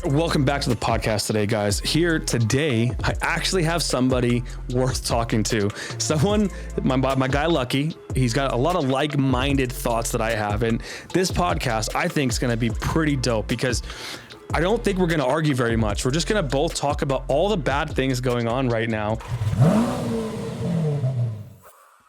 Welcome back to the podcast today, guys. Here today, I actually have somebody worth talking to. Someone, my guy Lucky, he's got a lot of like-minded thoughts that I have. And this podcast, I think, is going to be pretty dope because I don't think we're going to argue very much. We're just going to both talk about all the bad things going on right now.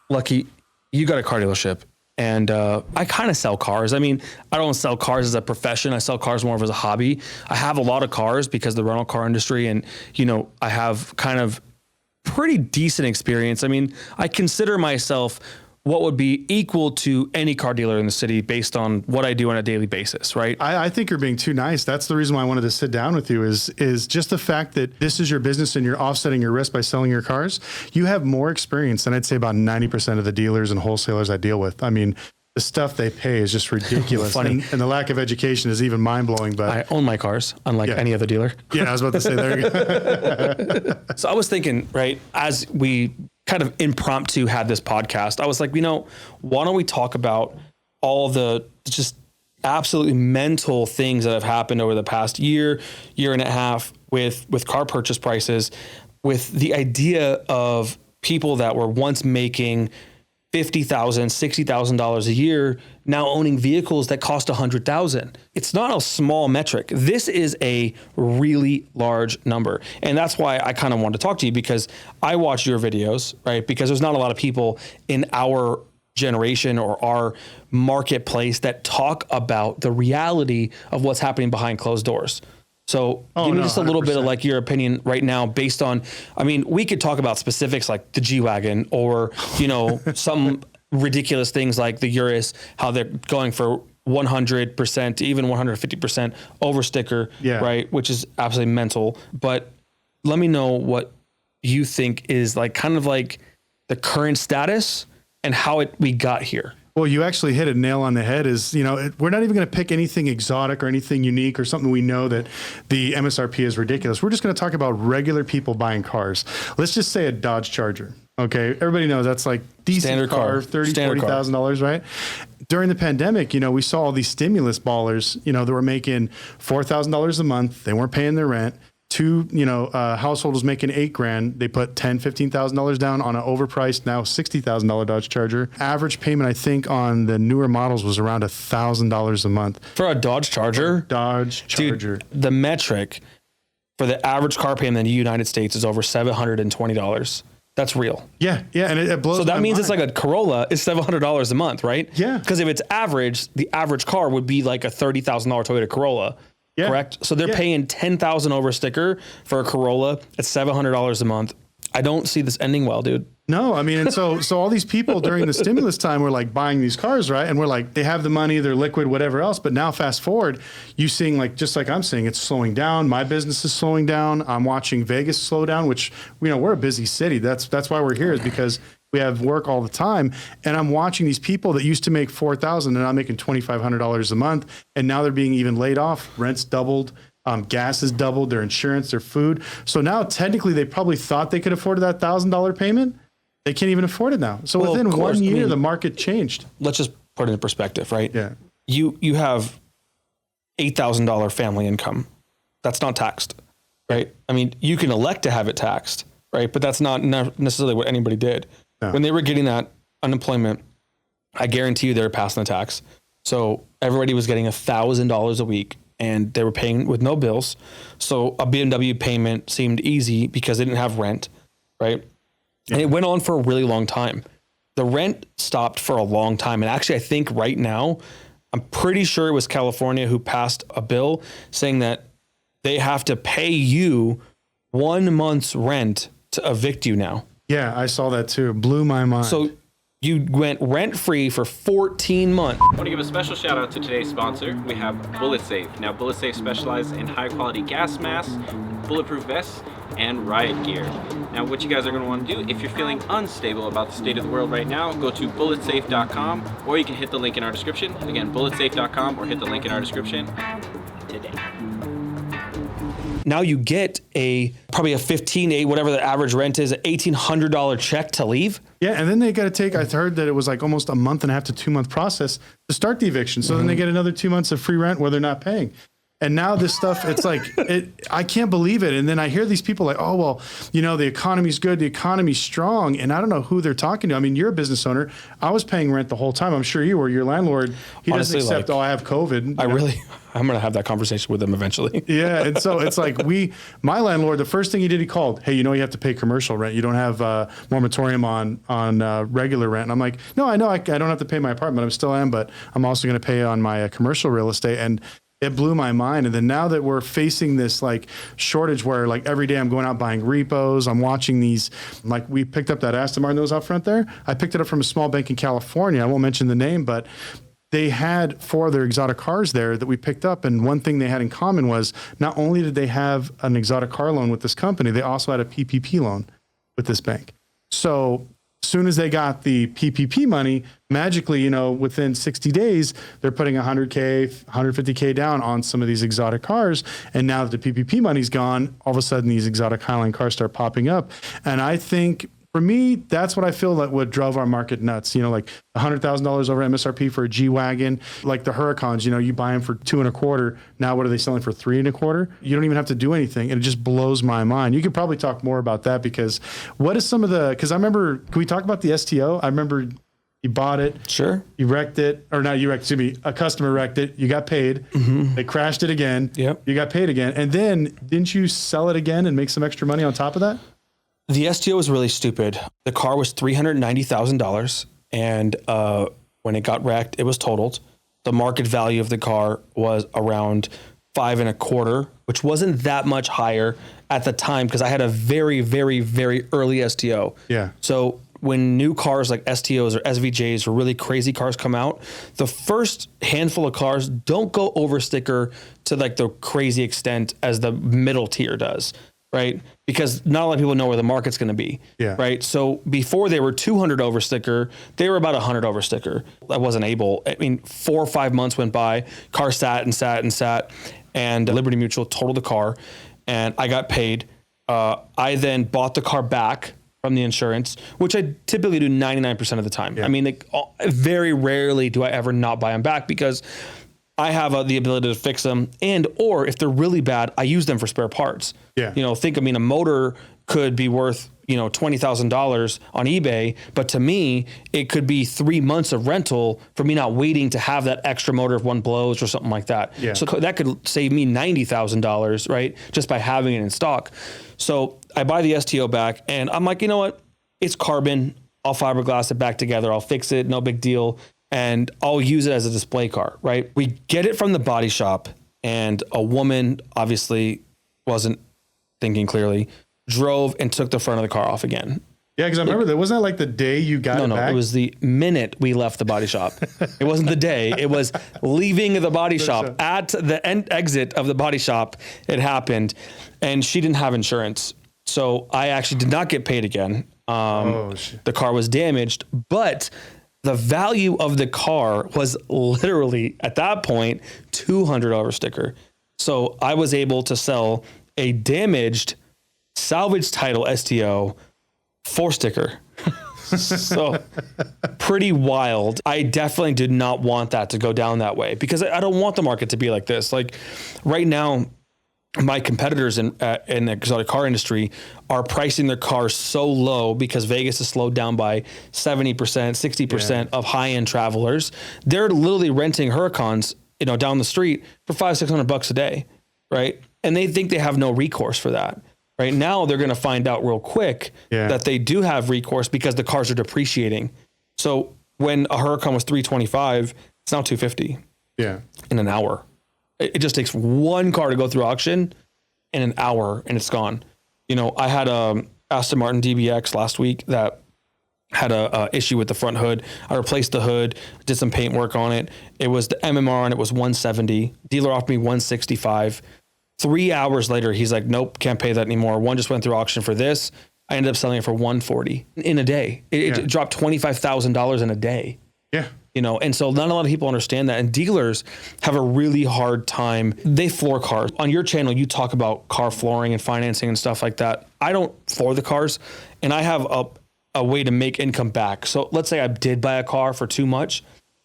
Lucky, you got a car dealership. And I kind of sell cars. I mean, I don't sell cars as a profession. I sell cars more of as a hobby. I have a lot of cars because of the rental car industry. And, you know, I have kind of pretty decent experience. I mean, I consider myself what would be equal to any car dealer in the city based on what I do on a daily basis, right? I think you're being too nice. That's the reason why I wanted to sit down with you is just the fact that this is your business and you're offsetting your risk by selling your cars. You have more experience than I'd say about 90% of the dealers and wholesalers I deal with. I mean, the stuff they pay is just ridiculous. Funny. And the lack of education is even mind-blowing. But I own my cars, unlike any other dealer. Yeah, I was about to say, there you go. So I was thinking, right, as we kind of impromptu had this podcast, I was like, you know, why don't we talk about all the just absolutely mental things that have happened over the past year and a half with car purchase prices, with the idea of people that were once making $50,000, $60,000 a year, now owning vehicles that cost $100,000. It's not a small metric. This is a really large number. And that's why I kind of wanted to talk to you, because I watch your videos, right? Because there's not a lot of people in our generation or our marketplace that talk about the reality of what's happening behind closed doors. So give me just a little 100%. Bit of like your opinion right now based on, I mean, we could talk about specifics like the G-Wagon or, you know, some ridiculous things like the Urus, how they're going for 100% to even 150% over sticker, right? Which is absolutely mental. But let me know what you think is like kind of like the current status and how we got here. Well, you actually hit a nail on the head is, you know, we're not even going to pick anything exotic or anything unique or something we know that the MSRP is ridiculous. We're just going to talk about regular people buying cars. Let's just say a Dodge Charger. Okay. Everybody knows that's like decent standard car, $30,000, $40,000, right? During the pandemic, you know, we saw all these stimulus ballers, you know, that were making $4,000 a month. They weren't paying their rent. Two, you know, household was making $8,000. They put $10,000, $15,000 down on an overpriced, now $60,000 Dodge Charger. Average payment, I think, on the newer models was around $1,000 a month for a Dodge Charger. Dodge Charger. Dude, the metric for the average car payment in the United States is over $720. That's real. Yeah, and it blows. So that means mind. it's like a Corolla is $700 a month, right? Yeah. Because if it's average, the average car would be like a $30,000 Toyota Corolla. Yeah. Correct. So they're paying $10,000 over sticker for a Corolla at $700 a month. I don't see this ending well, dude. No, I mean, and so all these people during the stimulus time were like buying these cars, right? And we're like, they have the money, they're liquid, whatever else. But now fast forward, you seeing like, just like I'm saying, it's slowing down. My business is slowing down. I'm watching Vegas slow down, which, you know, we're a busy city. That's why we're here, is because we have work all the time. And I'm watching these people that used to make $4,000 and now making $2,500 a month. And now they're being even laid off. Rent's doubled. Gas is doubled, their insurance, their food. So now technically they probably thought they could afford that $1,000 payment. They can't even afford it now. So within 1 year, the market changed. Let's just put it in perspective, right? Yeah. You have $8,000 family income. That's not taxed, right? I mean, you can elect to have it taxed, right? But that's not necessarily what anybody did. No. When they were getting that unemployment, I guarantee you they were passing the tax. So everybody was getting $1,000 a week and they were paying with no bills. So a BMW payment seemed easy because they didn't have rent, right? And it went on for a really long time. The rent stopped for a long time. And actually, I think right now, I'm pretty sure it was California who passed a bill saying that they have to pay you 1 month's rent to evict you now. Yeah, I saw that too. Blew my mind. So you went rent-free for 14 months. I want to give a special shout out to today's sponsor. We have BulletSafe. Now, BulletSafe specializes in high-quality gas masks, bulletproof vests, and riot gear. Now, what you guys are going to want to do, if you're feeling unstable about the state of the world right now, go to bulletsafe.com, or you can hit the link in our description. Again, bulletsafe.com, or hit the link in our description today. Now you get probably a $1,500, whatever the average rent is, an $1,800 check to leave. Yeah, and then they got to take, I heard that it was like almost a month and a half to 2 month process to start the eviction. So then they get another 2 months of free rent where they're not paying. And now this stuff, it's like, I can't believe it. And then I hear these people like, oh, well, the economy's good, the economy's strong. And I don't know who they're talking to. I mean, you're a business owner. I was paying rent the whole time. I'm sure you were. Your landlord, he Honestly, doesn't accept, I have COVID. I'm going to have that conversation with him eventually. Yeah. And so it's like my landlord, the first thing he did, he called, hey, you have to pay commercial rent. You don't have moratorium on regular rent. And I'm like, no, I know I don't have to pay my apartment. I still am, but I'm also going to pay on my commercial real estate. And it blew my mind. And then now that we're facing this like shortage where like every day I'm going out buying repos, I'm watching these, like we picked up that Aston Martin that was out front there. I picked it up from a small bank in California. I won't mention the name, but they had 4 other exotic cars there that we picked up. And one thing they had in common was not only did they have an exotic car loan with this company, they also had a PPP loan with this bank. So as soon as they got the PPP money, magically, within 60 days, they're putting $100K, $150K down on some of these exotic cars. And now that the PPP money's gone, all of a sudden these exotic Highline cars start popping up. And I think for me, that's what I feel like what drove our market nuts. Like $100,000 over MSRP for a G-Wagon, like the Huracans, you buy them for $2.25. Now, what are they selling for $3.25? You don't even have to do anything. And it just blows my mind. You could probably talk more about that because what is some of because I remember, can we talk about the STO? I remember you bought it. Sure. You wrecked it, or not you wrecked, excuse me, a customer wrecked it. You got paid. Mm-hmm. They crashed it again. Yep. You got paid again. And then didn't you sell it again and make some extra money on top of that? The STO was really stupid. The car was $390,000, and when it got wrecked, it was totaled. The market value of the car was around $5.25, which wasn't that much higher at the time because I had a very, very, very early STO. Yeah. So when new cars like STOs or SVJs or really crazy cars come out, the first handful of cars don't go over sticker to like the crazy extent as the middle tier does. Right? Because not a lot of people know where the market's going to be. Yeah. Right. So before they were 200 over sticker, they were about 100 over sticker. I wasn't able. 4 or 5 months went by. Car sat, and Liberty Mutual totaled the car, and I got paid. I then bought the car back from the insurance, which I typically do 99% of the time. Yeah. Very rarely do I ever not buy them back because I have the ability to fix them, or if they're really bad, I use them for spare parts. Yeah. A motor could be worth, $20,000 on eBay, but to me, it could be 3 months of rental for me not waiting to have that extra motor if one blows or something like that. Yeah. So that could save me $90,000, right? Just by having it in stock. So I buy the STO back and I'm like, you know what? It's carbon. I'll fiberglass it back together. I'll fix it. No big deal. And I'll use it as a display car, right? We get it from the body shop, and a woman obviously wasn't thinking clearly, drove and took the front of the car off again. Yeah, because I remember that. Wasn't that like the day you got it back? It was the minute we left the body shop. It wasn't the day. It was leaving the body shop. At the exit of the body shop, it happened, and she didn't have insurance. So I actually did not get paid again. The car was damaged, but the value of the car was literally at that point $200 over sticker. So I was able to sell a damaged salvage title STO for sticker. So pretty wild. I definitely did not want that to go down that way because I don't want the market to be like this. Like right now, my competitors in the exotic car industry are pricing their cars so low because Vegas has slowed down by 70%, 60% of high-end travelers. They're literally renting Huracans, down the street for $500-$600 a day, right? And they think they have no recourse for that. Right now, they're going to find out real quick that they do have recourse because the cars are depreciating. So when a Huracan was $325, it's now $250 in an hour. It just takes one car to go through auction in an hour and it's gone. I had a Aston Martin DBX last week that had a issue with the front hood. I replaced the hood, did some paint work on it. It was the MMR and it was $170. Dealer offered me $165. 3 hours later, he's like, nope, can't pay that anymore. One just went through auction for this. I ended up selling it for $140 in a day. It dropped $25,000 in a day. Yeah. And so not a lot of people understand that. And dealers have a really hard time. They floor cars. On your channel, you talk about car flooring and financing and stuff like that. I don't floor the cars, and I have a way to make income back. So let's say I did buy a car for too much.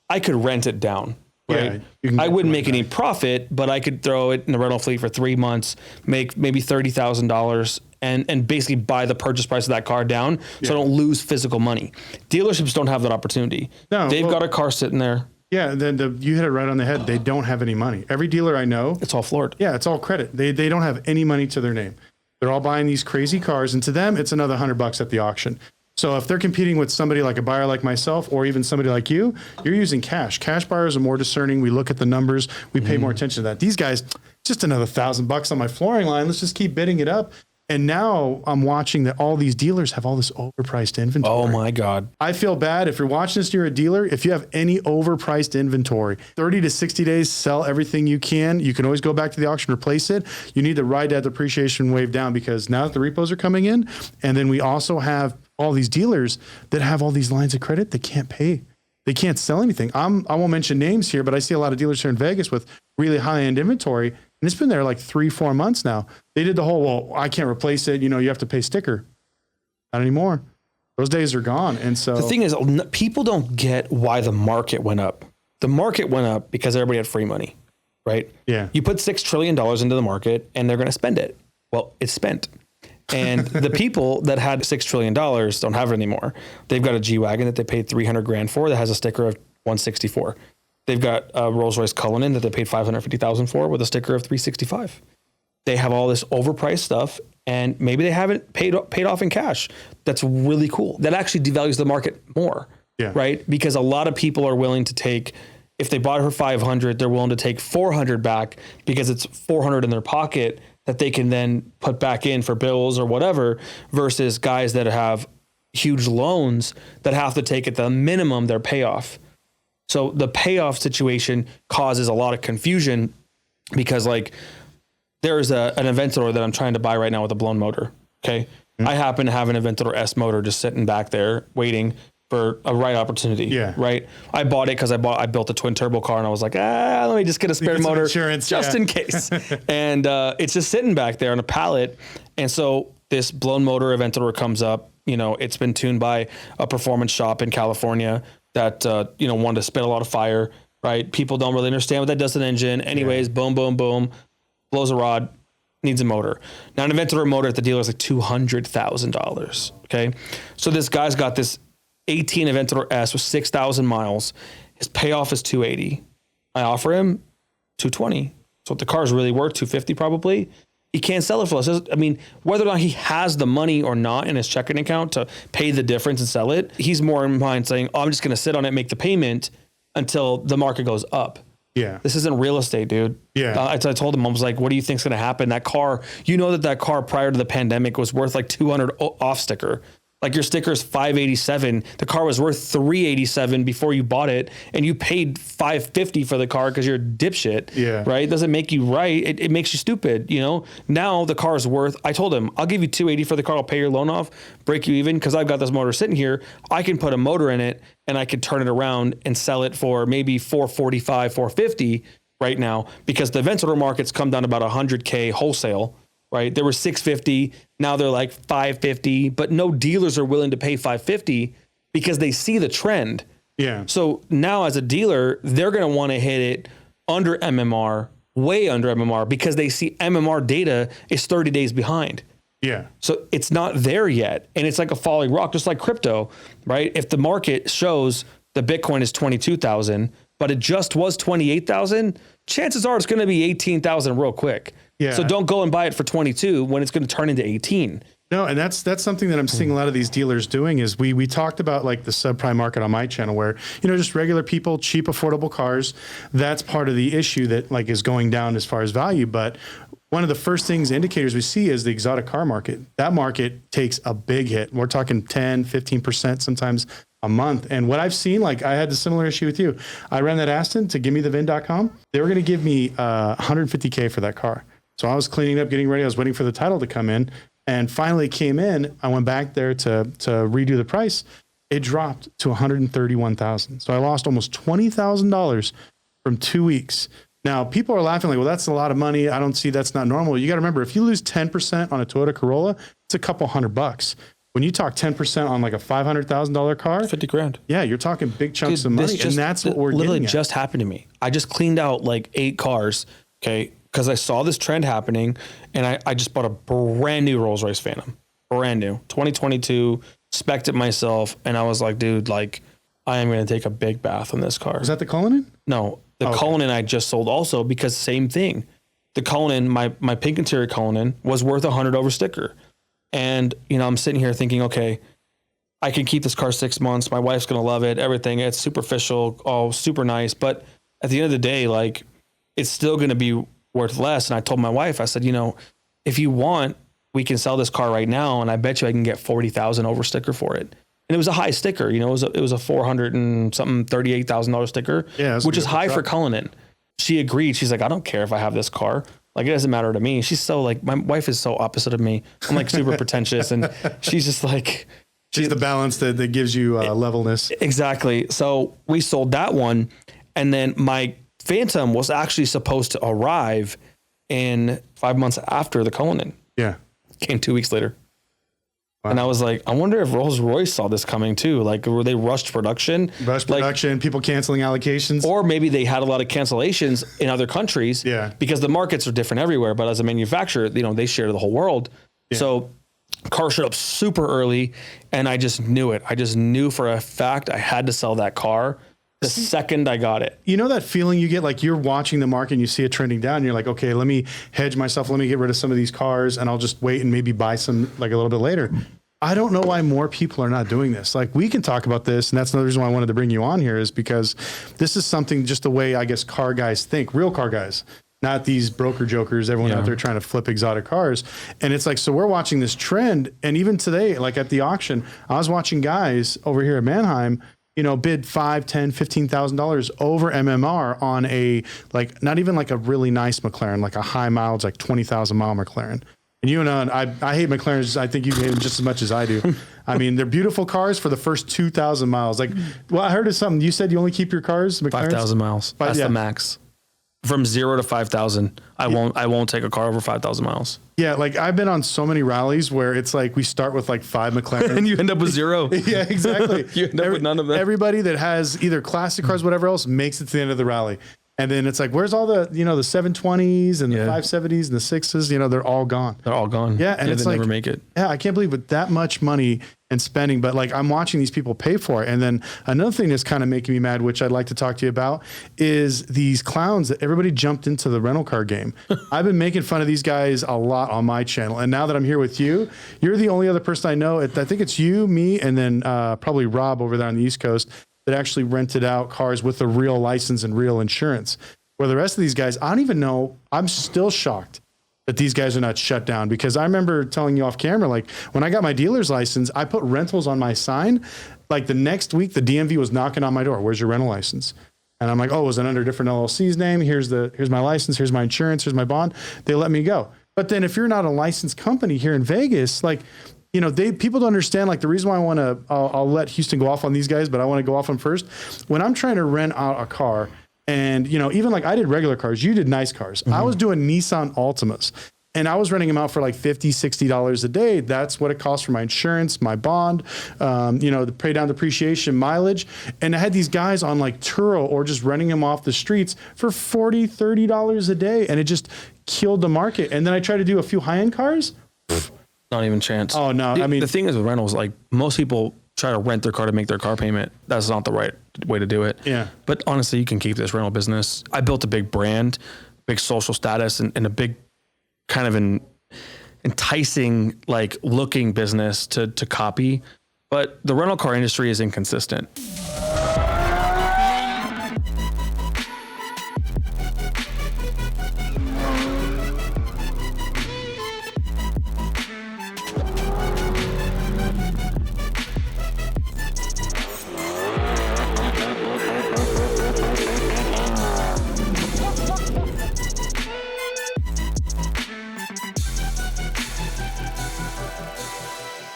I could rent it down, right? I wouldn't make any profit, but I could throw it in the rental fleet for 3 months, make maybe $30,000 and basically buy the purchase price of that car down so I don't lose physical money. Dealerships don't have that opportunity. No, they've got a car sitting there. Yeah, then you hit it right on the head. They don't have any money. Every dealer I know, it's all floored. Yeah, it's all credit. They don't have any money to their name. They're all buying these crazy cars, and to them, it's another $100 at the auction. So if they're competing with somebody like a buyer like myself, or even somebody like you, you're using cash. Cash buyers are more discerning. We look at the numbers. We pay more attention to that. These guys, just another $1,000 on my flooring line. Let's just keep bidding it up. And now I'm watching that all these dealers have all this overpriced inventory. Oh my God. I feel bad if you're watching this, you're a dealer. If you have any overpriced inventory, 30 to 60 days, sell everything you can. You can always go back to the auction, replace it. You need to ride that depreciation wave down, because now that the repos are coming in, and then we also have all these dealers that have all these lines of credit that can't pay. They can't sell anything. I won't mention names here, but I see a lot of dealers here in Vegas with really high-end inventory, and it's been there like 3-4 months now. They did the whole, well, I can't replace it. You have to pay sticker. Not anymore. Those days are gone. And so the thing is, people don't get why the market went up. The market went up because everybody had free money, right? Yeah. You put $6 trillion into the market and they're going to spend it. Well, it's spent. And the people that had $6 trillion don't have it anymore. They've got a G-Wagon that they paid $300,000 for that has a sticker of 164. They've got a Rolls-Royce Cullinan that they paid $550,000 for with a sticker of 365. They have all this overpriced stuff, and maybe they haven't paid off in cash. That's really cool. That actually devalues the market more, right? Because a lot of people are willing to take, if they bought it for 500, they're willing to take 400 back because it's 400 in their pocket that they can then put back in for bills or whatever, versus guys that have huge loans that have to take at the minimum their payoff. So the payoff situation causes a lot of confusion, because like there's an Aventador that I'm trying to buy right now with a blown motor. Okay. Mm-hmm. I happen to have an Aventador S motor just sitting back there waiting for a right opportunity. Yeah. Right. I bought it because I built a twin turbo car, and I was like, let me just get a spare motor just in case. And it's just sitting back there on a pallet. And so this blown motor Aventador comes up. It's been tuned by a performance shop in California that wanted to spit a lot of fire. Right. People don't really understand what that does to an engine. Anyways, boom, boom, boom, blows a rod, needs a motor. Now an Aventador motor at the dealer is like $200,000. Okay. So this guy's got this 18 Aventador S with 6,000 miles. His payoff is $280. I offer him $220. So what the car's really worth, $250 probably. He can't sell it for us. I mean, whether or not he has the money or not in his checking account to pay the difference and sell it, he's more in mind saying, I'm just going to sit on it, make the payment until the market goes up. Yeah. This isn't real estate, dude. Yeah. I told him, I was like, what do you think's going to happen? That car, that car prior to the pandemic was worth like 200 off sticker. Like your sticker is $587. The car was worth $387 before you bought it, and you paid $550 for the car because you're a dipshit. Yeah. Right? It doesn't make you right. It makes you stupid. Now the car is worth. I told him, I'll give you $280 for the car. I'll pay your loan off, break you even, because I've got this motor sitting here. I can put a motor in it, and I could turn it around and sell it for maybe $445, $450 right now, because the Aventador market's come down about $100K wholesale. Right. There were $650. Now they're like $550, but no dealers are willing to pay $550 because they see the trend. Yeah. So now as a dealer, they're going to want to hit it under MMR, way under MMR, because they see MMR data is 30 days behind. Yeah. So it's not there yet. And it's like a falling rock, just like crypto, right? If the market shows the Bitcoin is 22,000, but it just was 28,000, chances are it's going to be 18,000 real quick. Yeah. So don't go and buy it for 22 when it's going to turn into 18. No, and that's something that I'm seeing a lot of these dealers doing. Is we talked about like the subprime market on my channel, where just regular people, cheap, affordable cars. That's part of the issue that like is going down as far as value. But one of the first indicators we see is the exotic car market. That market takes a big hit. We're talking 10, 15% sometimes a month. And what I've seen, like I had a similar issue with you. I ran that Aston to givemethevin.com. They were going to give me $150K for that car. So I was cleaning up, getting ready. I was waiting for the title to come in, and finally it came in. I went back there to redo the price. It dropped to $131,000. So I lost almost $20,000 from 2 weeks. Now people are laughing like, well, that's a lot of money. I don't see that's not normal. You got to remember, if you lose 10% on a Toyota Corolla, it's a couple $100. When you talk 10% on like a $500,000 car, 50 grand. yeah, you're talking big chunks of money. And that's what we're literally getting at. just happened to me. I just cleaned out like 8 cars. Okay. Cause I saw this trend happening and I just bought a brand new Rolls Royce Phantom, brand new 2022, spec'd it myself. And I was like, dude, like I am going to take a big bath on this car. Was that the Cullinan? No, the Cullinan I just sold also because same thing. The Cullinan, my pink interior Cullinan was worth $100 over sticker. And, you know, I'm sitting here thinking, okay, I can keep this car 6 months. My wife's going to love it. Everything. It's superficial. Oh, super nice. But at the end of the day, like it's still going to be worth less. And I told my wife, I said, you know, if you want, we can sell this car right now. And I bet you I can get 40,000 over sticker for it. And it was a high sticker, you know, it was a $400 and something, $38,000 sticker, which is high for Cullinan. She agreed. She's like, I don't care if I have this car. Like, it doesn't matter to me. She's so like, my wife is so opposite of me. I'm like super pretentious. And she's just like, she's the balance that gives you levelness. Exactly. So we sold that one. And then my Phantom was actually supposed to arrive in 5 months after the Cullinan. Yeah. Came 2 weeks later. Wow. And I was like, I wonder if Rolls Royce saw this coming too. Like, were they rushed production? People canceling allocations. Or maybe they had a lot of cancellations in other countries. Yeah. Because the markets are different everywhere. But as a manufacturer, you know, they share to the whole world. Yeah. So car showed up super early and I just knew it. I just knew for a fact I had to sell that car the second I got it. You know that feeling you get, like you're watching the market and you see it trending down and you're like, okay, let me hedge myself. Let me get rid of some of these cars and I'll just wait and maybe buy some like a little bit later. I don't know why more people are not doing this. Like we can talk about this. And that's another reason why I wanted to bring you on here is because this is something just the way I guess car guys think, real car guys, not these broker jokers, everyone out there trying to flip exotic cars. And it's like, so we're watching this trend. And even today, like at the auction, I was watching guys over here at Manheim, you know, bid $5,000, $10,000, $15,000 over MMR on a, like, not even like a really nice McLaren, like a high mileage, like 20,000 mile McLaren. And you know, I hate McLarens. I think you hate them just as much as I do. I mean, they're beautiful cars for the first 2,000 miles. Like, well, I heard of something. You said you only keep your cars McLarens? 5,000 miles. That's the max. From 0 to 5,000, I won't take a car over 5,000 miles. Yeah, like I've been on so many rallies where it's like we start with like 5 McLarens. And you end up with 0. Yeah, exactly. You end up with none of them. Everybody that has either classic cars, whatever else, makes it to the end of the rally. And then it's like, where's all the, you know, the 720s and the 570s and the 6s, you know, they're all gone. They're all gone. Yeah. And it's they like, never make it. Yeah. I can't believe with that much money and spending, but like I'm watching these people pay for it. And then another thing that's kind of making me mad, which I'd like to talk to you about, is these clowns that everybody jumped into the rental car game. I've been making fun of these guys a lot on my channel. And now that I'm here with you, you're the only other person I know. I think it's you, me, and then probably Rob over there on the East Coast that actually rented out cars with a real license and real insurance. Where the rest of these guys, I don't even know. I'm still shocked that these guys are not shut down, because I remember telling you off camera, like when I got my dealer's license, I put rentals on my sign. Like the next week, the DMV was knocking on my door. Where's your rental license? And I'm like, oh, is it under a different LLC's name? Here's my license. Here's my insurance. Here's my bond. They let me go. But then if you're not a licensed company here in Vegas, like, you know, people don't understand, like the reason why I'll let Houston go off on these guys, but I want to go off on first. When I'm trying to rent out a car, and, you know, even like I did regular cars, you did nice cars. Mm-hmm. I was doing Nissan Altimas and I was renting them out for like $50, $60 a day. That's what it costs for my insurance, my bond, you know, the pay down depreciation, mileage. And I had these guys on like Turo or just renting them off the streets for $40, $30 a day. And it just killed the market. And then I tried to do a few high-end cars. Not even a chance. Oh, no. I mean, the thing is with rentals, like most people try to rent their car to make their car payment. That's not the right way to do it. Yeah. But honestly, you can keep this rental business. I built a big brand, big social status, and a big kind of an enticing, like looking business to copy. But the rental car industry is inconsistent.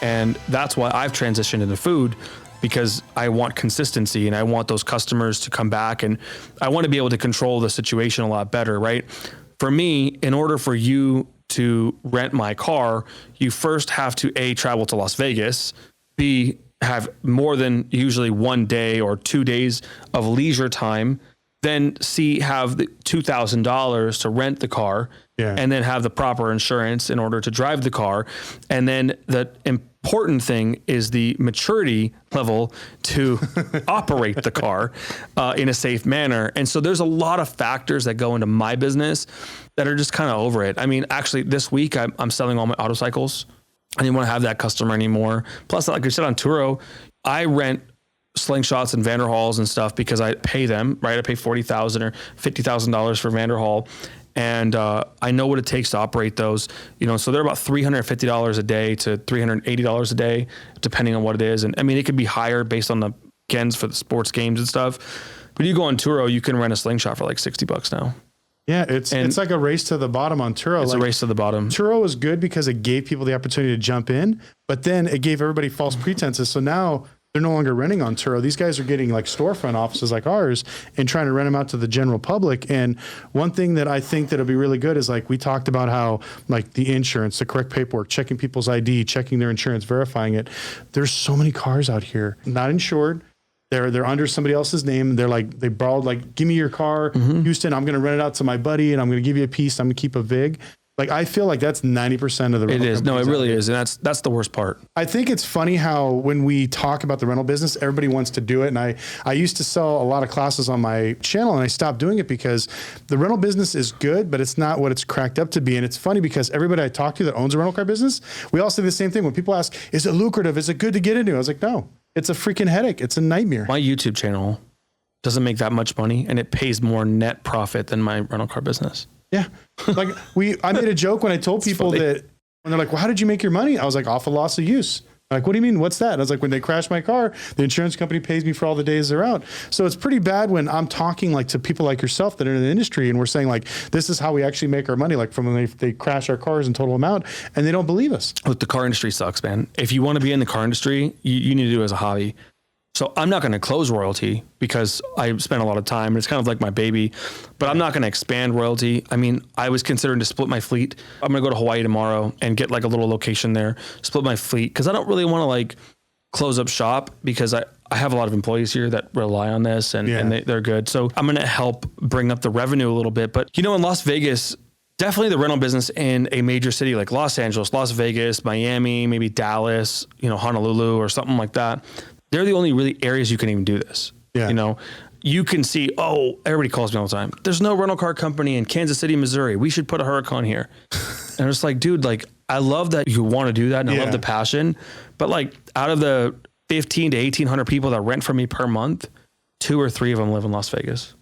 And that's why I've transitioned into food, because I want consistency and I want those customers to come back, and I want to be able to control the situation a lot better, right? For me, in order for you to rent my car, you first have to A, travel to Las Vegas, B, have more than usually 1 day or 2 days of leisure time, then C, have the $2,000 to rent the car, and then have the proper insurance in order to drive the car. And then the important thing is the maturity level to operate the car in a safe manner. And so there's a lot of factors that go into my business that are just kind of over it. I mean, actually this week I'm selling all my auto cycles. I didn't want to have that customer anymore. Plus, like I said on Turo, I rent slingshots and Vanderhalls and stuff because I pay them, right? I pay $40,000 or $50,000 for Vanderhall. And I know what it takes to operate those, so they're about $350 a day to $380 a day, depending on what it is. And I mean, it could be higher based on the weekends for the sports games and stuff. But you go on Turo, you can rent a slingshot for like $60 now. Yeah, it's like a race to the bottom on Turo. It's a race to the bottom. Turo was good because it gave people the opportunity to jump in, but then it gave everybody false pretenses. So now they're no longer renting on Turo. These guys are getting like storefront offices like ours and trying to rent them out to the general public. And one thing that I think that'll be really good is like we talked about how like the insurance, the correct paperwork, checking people's ID, checking their insurance, verifying it. There's so many cars out here not insured. They're under somebody else's name. They're like, they borrowed, like, give me your car, Houston, I'm going to rent it out to my buddy and I'm going to give you a piece. I'm going to keep a VIG. Like, I feel like that's 90% of the rental. It is. No, it really is. And that's the worst part. I think it's funny how when we talk about the rental business, everybody wants to do it. And I used to sell a lot of classes on my channel and I stopped doing it because the rental business is good, but it's not what it's cracked up to be. And it's funny because everybody I talk to that owns a rental car business, we all say the same thing. When people ask, is it lucrative? Is it good to get into? I was like, no, it's a freaking headache. It's a nightmare. My YouTube channel doesn't make that much money and it pays more net profit than my rental car business. Yeah. Like I made a joke when I told people that when they're like, well, how did you make your money? I was like, off of loss of use. They're like, what do you mean? What's that? And I was like, when they crash my car, the insurance company pays me for all the days they're out. So it's pretty bad when I'm talking like to people like yourself that are in the industry and we're saying like, this is how we actually make our money. Like from when they crash our cars in total amount and they don't believe us. Look, the car industry sucks, man. If you want to be in the car industry, you need to do it as a hobby. So I'm not going to close royalty because I spent a lot of time and it's kind of like my baby, but I'm not going to expand royalty. I mean, I was considering to split my fleet. I'm going to go to Hawaii tomorrow and get like a little location there, split my fleet. Cause I don't really want to like close up shop because I have a lot of employees here that rely on this and they're good. So I'm going to help bring up the revenue a little bit, but in Las Vegas, definitely the rental business in a major city like Los Angeles, Las Vegas, Miami, maybe Dallas, Honolulu or something like that. They're the only really areas you can even do this. Yeah. You can see, everybody calls me all the time. There's no rental car company in Kansas City, Missouri. We should put a Huracan here. And it's like, dude, like, I love that you want to do that and I love the passion. But like out of the 15 to 1,800 people that rent from me per month, 2 or 3 of them live in Las Vegas.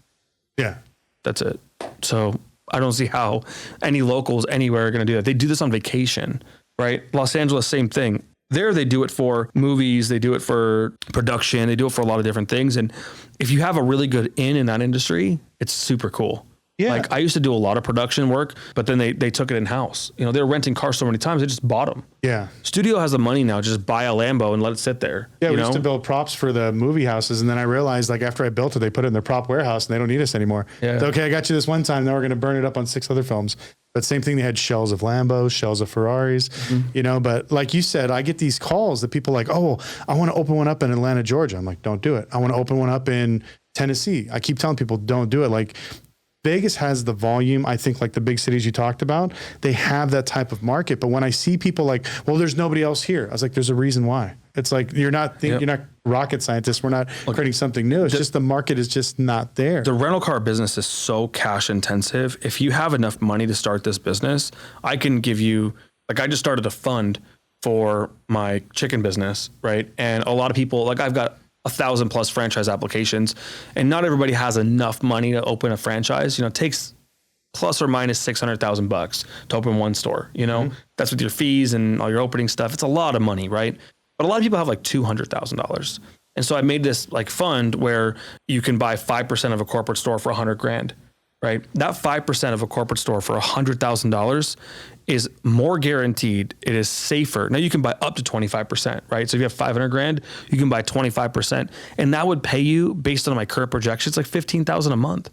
Yeah. That's it. So I don't see how any locals anywhere are going to do that. They do this on vacation, right? Los Angeles, same thing. There, they do it for movies, they do it for production, they do it for a lot of different things. And if you have a really good in that industry, it's super cool. Yeah. Like I used to do a lot of production work, but then they took it in-house. They were renting cars so many times, they just bought them. Yeah. Studio has the money now, just buy a Lambo and let it sit there. Yeah, we used to build props for the movie houses. And then I realized like after I built it, they put it in their prop warehouse and they don't need us anymore. Yeah. So, okay, I got you this one time. Now we're going to burn it up on 6 other films. But same thing, they had shells of Lambos, shells of Ferraris, but like you said, I get these calls that people like, oh, I want to open one up in Atlanta, Georgia. I'm like, don't do it. I want to open one up in Tennessee. I keep telling people, don't do it. Like Vegas has the volume. I think like the big cities you talked about, they have that type of market. But when I see people like, well, there's nobody else here. I was like, there's a reason why. It's like, you're not rocket scientists. We're not creating something new. It's just the market is just not there. The rental car business is so cash intensive. If you have enough money to start this business, I can give you, like I just started a fund for my chicken business, right? And a lot of people, like I've got 1,000+ franchise applications and not everybody has enough money to open a franchise. It takes plus or minus $600,000 to open one store, that's with your fees and all your opening stuff. It's a lot of money, right? But a lot of people have like $200,000. And so I made this like fund where you can buy 5% of a corporate store for $100,000, right? That 5% of a corporate store for $100,000 is more guaranteed. It is safer. Now you can buy up to 25%, right? So if you have $500,000, you can buy 25%. And that would pay you based on my current projections, like $15,000 a month,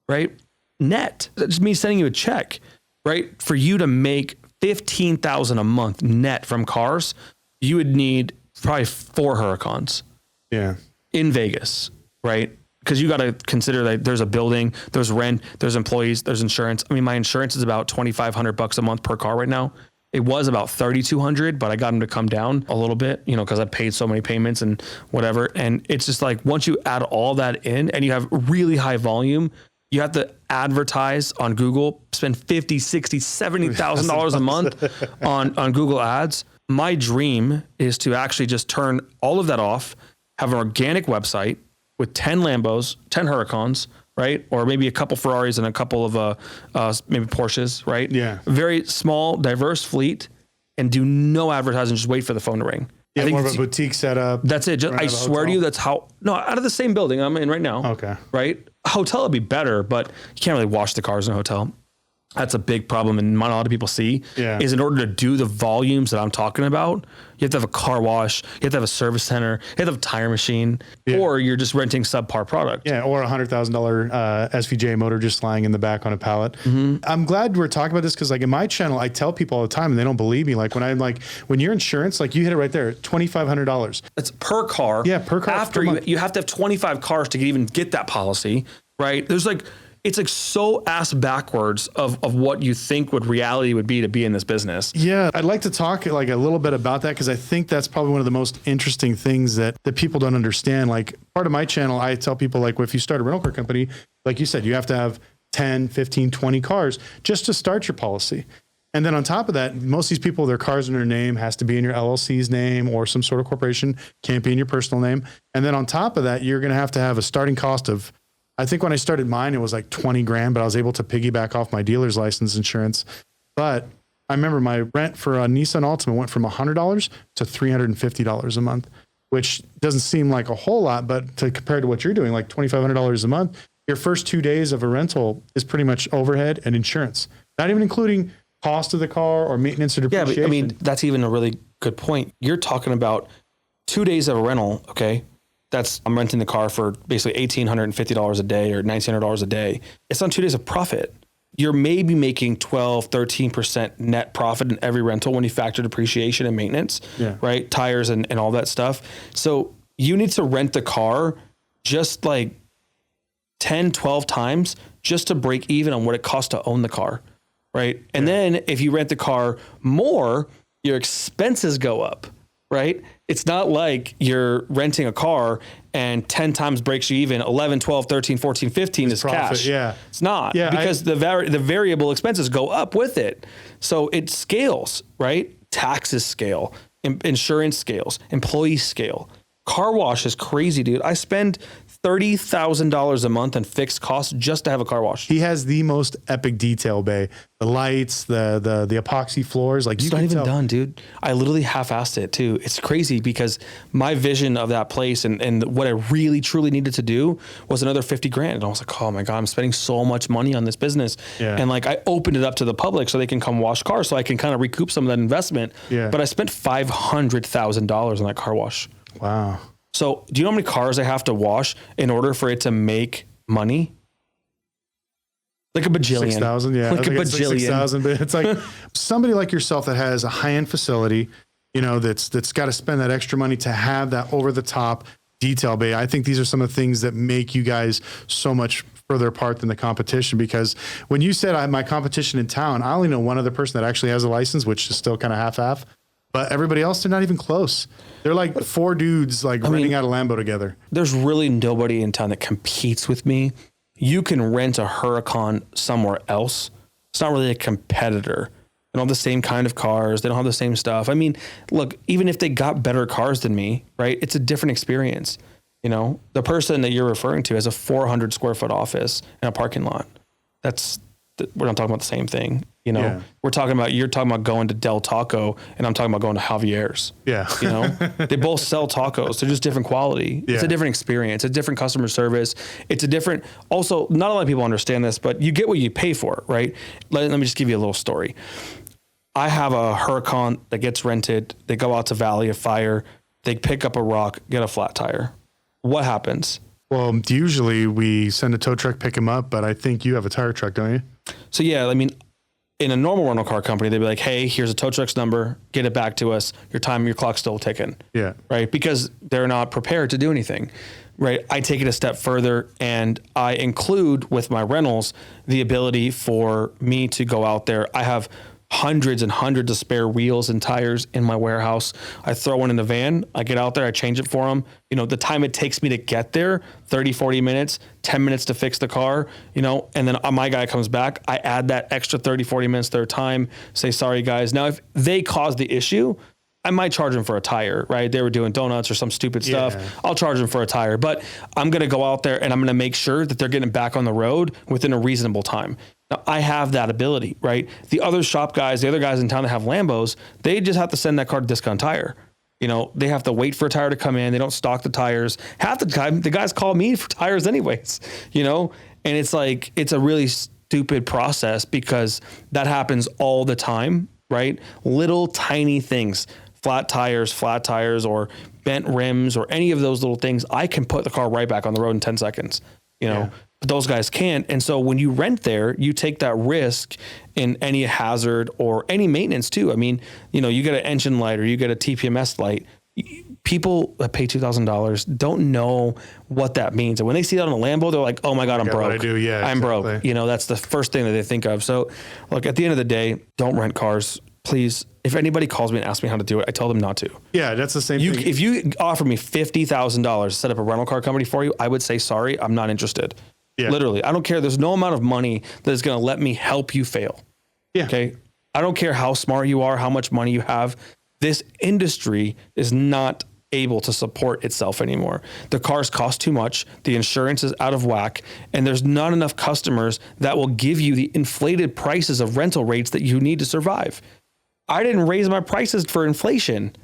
right? Net. That just means sending you a check. right? For you to make $15,000 a month net from cars, you would need probably 4 Huracans. Yeah. In Vegas, right? Because you got to consider that there's a building, there's rent, there's employees, there's insurance. I mean, my insurance is about $2,500 a month per car right now. It was about $3,200, but I got them to come down a little bit, you know, because I paid so many payments and whatever. And it's just like, once you add all that in and you have really high volume, you have to advertise on Google, spend $50,000, $60,000, $70,000 a month on Google ads. My dream is to actually just turn all of that off, have an organic website with 10 Lambos, 10 Huracans, right? Or maybe a couple Ferraris and a couple of maybe Porsches, right? Yeah. Very small, diverse fleet, and do no advertising. Just wait for the phone to ring. Yeah, more of a boutique setup. That's it. I swear to you, that's how. No, out of the same building I'm in right now. Okay. Right? A hotel would be better, but you can't really wash the cars in a hotel. That's a big problem, and a lot of people see is in order to do the volumes that I'm talking about, you have to have a car wash, you have to have a service center, you have to have a tire machine, or you're just renting subpar product. Yeah, or $100,000 SVJ motor just lying in the back on a pallet. I'm glad we're talking about this because, like, in my channel, I tell people all the time, and they don't believe me. Like when your insurance, like you hit it right there, $2,500. It's per car. Yeah, per car. After you have to have 25 cars to even get that policy, right? There's like. It's like so ass backwards of what you think reality would be to be in this business. Yeah, I'd like to talk like a little bit about that because I think that's probably one of the most interesting things that people don't understand. Like part of my channel, I tell people like if you start a rental car company, like you said, you have to have 10, 15, 20 cars just to start your policy. And then on top of that, most of these people, their cars in their name has to be in your LLC's name or some sort of corporation, can't be in your personal name. And then on top of that, you're going to have a starting cost of, I think when I started mine, it was like 20 grand, but I was able to piggyback off my dealer's license insurance. But I remember my rent for a Nissan Altima went from $100 to $350 a month, which doesn't seem like a whole lot, but compared to what you're doing, like $2,500 a month, your first 2 days of a rental is pretty much overhead and insurance, not even including cost of the car or maintenance or depreciation. Yeah, but I mean, that's even a really good point. You're talking about 2 days of a rental, okay? I'm renting the car for basically $1,850 a day or $1,900 a day. It's on 2 days of profit. You're maybe making 12, 13% net profit in every rental when you factor depreciation and maintenance, right? Tires and all that stuff. So you need to rent the car just like 10, 12 times just to break even on what it costs to own the car, right? And then if you rent the car more, your expenses go up. Right? It's not like you're renting a car and 10 times breaks you even, 11, 12, 13, 14, 15 is profit, cash. Yeah. It's not because the variable expenses go up with it. So it scales, right? Taxes scale, insurance scales, employees scale. Car wash is crazy, dude. I spend $30,000 a month in fixed costs just to have a car wash. He has the most epic detail bay. The lights, the epoxy floors. Like it's not even done, dude. I literally half-assed it too. It's crazy because my vision of that place and what I really truly needed to do was another 50 grand. And I was like, oh my God, I'm spending so much money on this business. Yeah. And like I opened it up to the public so they can come wash cars so I can kind of recoup some of that investment. Yeah. But I spent $500,000 on that car wash. Wow. So do you know how many cars I have to wash in order for it to make money? Like a bajillion. 6,000, yeah. Like a bajillion. 6,000, but it's like somebody like yourself that has a high-end facility, you know, that's got to spend that extra money to have that over-the-top detail bay. I think these are some of the things that make you guys so much further apart than the competition, because when you said I have my competition in town, I only know one other person that actually has a license, which is still kind of half-half. But everybody else, they're not even close. They're like 4 dudes like renting out a Lambo together. There's really nobody in town that competes with me. You can rent a Huracan somewhere else. It's not really a competitor. They don't have the same kind of cars. They don't have the same stuff. I mean, look, even if they got better cars than me, right? It's a different experience. You know, the person that you're referring to has a 400 square foot office and a parking lot. We're not talking about the same thing. You know, you're talking about going to Del Taco and I'm talking about going to Javier's. Yeah. You know, they both sell tacos. They're just different quality. Yeah. It's a different experience. It's a different customer service. It's a different, also, not a lot of people understand this, but you get what you pay for, right? Let me just give you a little story. I have a Huracan that gets rented. They go out to Valley of Fire. They pick up a rock, get a flat tire. What happens? Well, usually we send a tow truck, pick them up, but I think you have a tire truck, don't you? So yeah, I mean, in a normal rental car company, they'd be like, hey, here's a tow truck's number, get it back to us. Your clock's still ticking. Yeah. Right. Because they're not prepared to do anything. Right. I take it a step further, and I include with my rentals the ability for me to go out there. I have hundreds and hundreds of spare wheels and tires in my warehouse. I throw one in the van. I get out there, I change it for them. You know, the time it takes me to get there, 30, 40 minutes, 10 minutes to fix the car, you know, and then my guy comes back. I add that extra 30, 40 minutes to their time, say, sorry guys. Now, if they cause the issue, I might charge them for a tire, right? They were doing donuts or some stupid stuff. I'll charge them for a tire, but I'm going to go out there and I'm going to make sure that they're getting back on the road within a reasonable time. Now, I have that ability, right? The other shop guys, the other guys in town that have Lambos, they just have to send that car to Discount Tire. You know, they have to wait for a tire to come in. They don't stock the tires. Half the time, the guys call me for tires anyways, you know? And it's like, it's a really stupid process because that happens all the time, right? Little tiny things. Flat tires, or bent rims, or any of those little things, I can put the car right back on the road in 10 seconds, you know, but those guys can't. And so when you rent there, you take that risk in any hazard or any maintenance too. I mean, you know, you get an engine light or you get a TPMS light. People that pay $2,000 don't know what that means. And when they see that on a Lambo, they're like, oh my God, I'm broke. What I do. Yeah, I'm broke. You know, that's the first thing that they think of. So look, at the end of the day, don't rent cars. Please, if anybody calls me and asks me how to do it, I tell them not to. Yeah, that's the same thing. If you offer me $50,000 to set up a rental car company for you, I would say, sorry, I'm not interested. Yeah. Literally, I don't care. There's no amount of money that is going to let me help you fail. Yeah. Okay. I don't care how smart you are, how much money you have. This industry is not able to support itself anymore. The cars cost too much. The insurance is out of whack, and there's not enough customers that will give you the inflated prices of rental rates that you need to survive. I didn't raise my prices for inflation,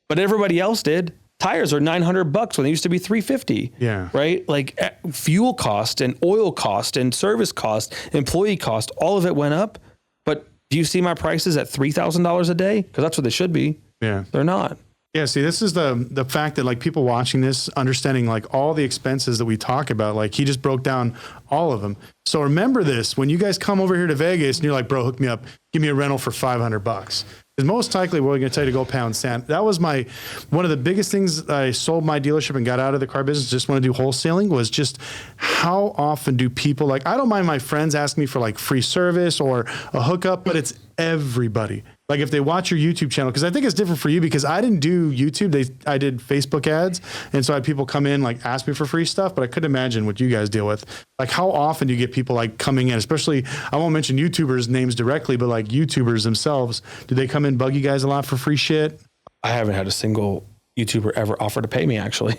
but everybody else did. Tires are $900 when they used to be $350. Yeah. Right? Like fuel cost and oil cost and service cost, employee cost, all of it went up. But do you see my prices at $3,000 a day? Because that's what they should be. Yeah. They're not. Yeah, see, this is the fact that like people watching this, understanding like all the expenses that we talk about, like he just broke down all of them. So remember this, when you guys come over here to Vegas and you're like, bro, hook me up, give me a rental for $500. Because most likely we're going to tell you to go pound sand. That was one of the biggest things I sold my dealership and got out of the car business, just want to do wholesaling, was just how often do people, like, I don't mind my friends asking me for like free service or a hookup, but it's everybody. Like if they watch your YouTube channel, because I think it's different for you because I didn't do YouTube. I did Facebook ads. And so I had people come in, like ask me for free stuff, but I couldn't imagine what you guys deal with. Like how often do you get people like coming in, especially, I won't mention YouTubers names directly, but like YouTubers themselves, do they come in, bug you guys a lot for free shit? I haven't had a single YouTuber ever offer to pay me, actually.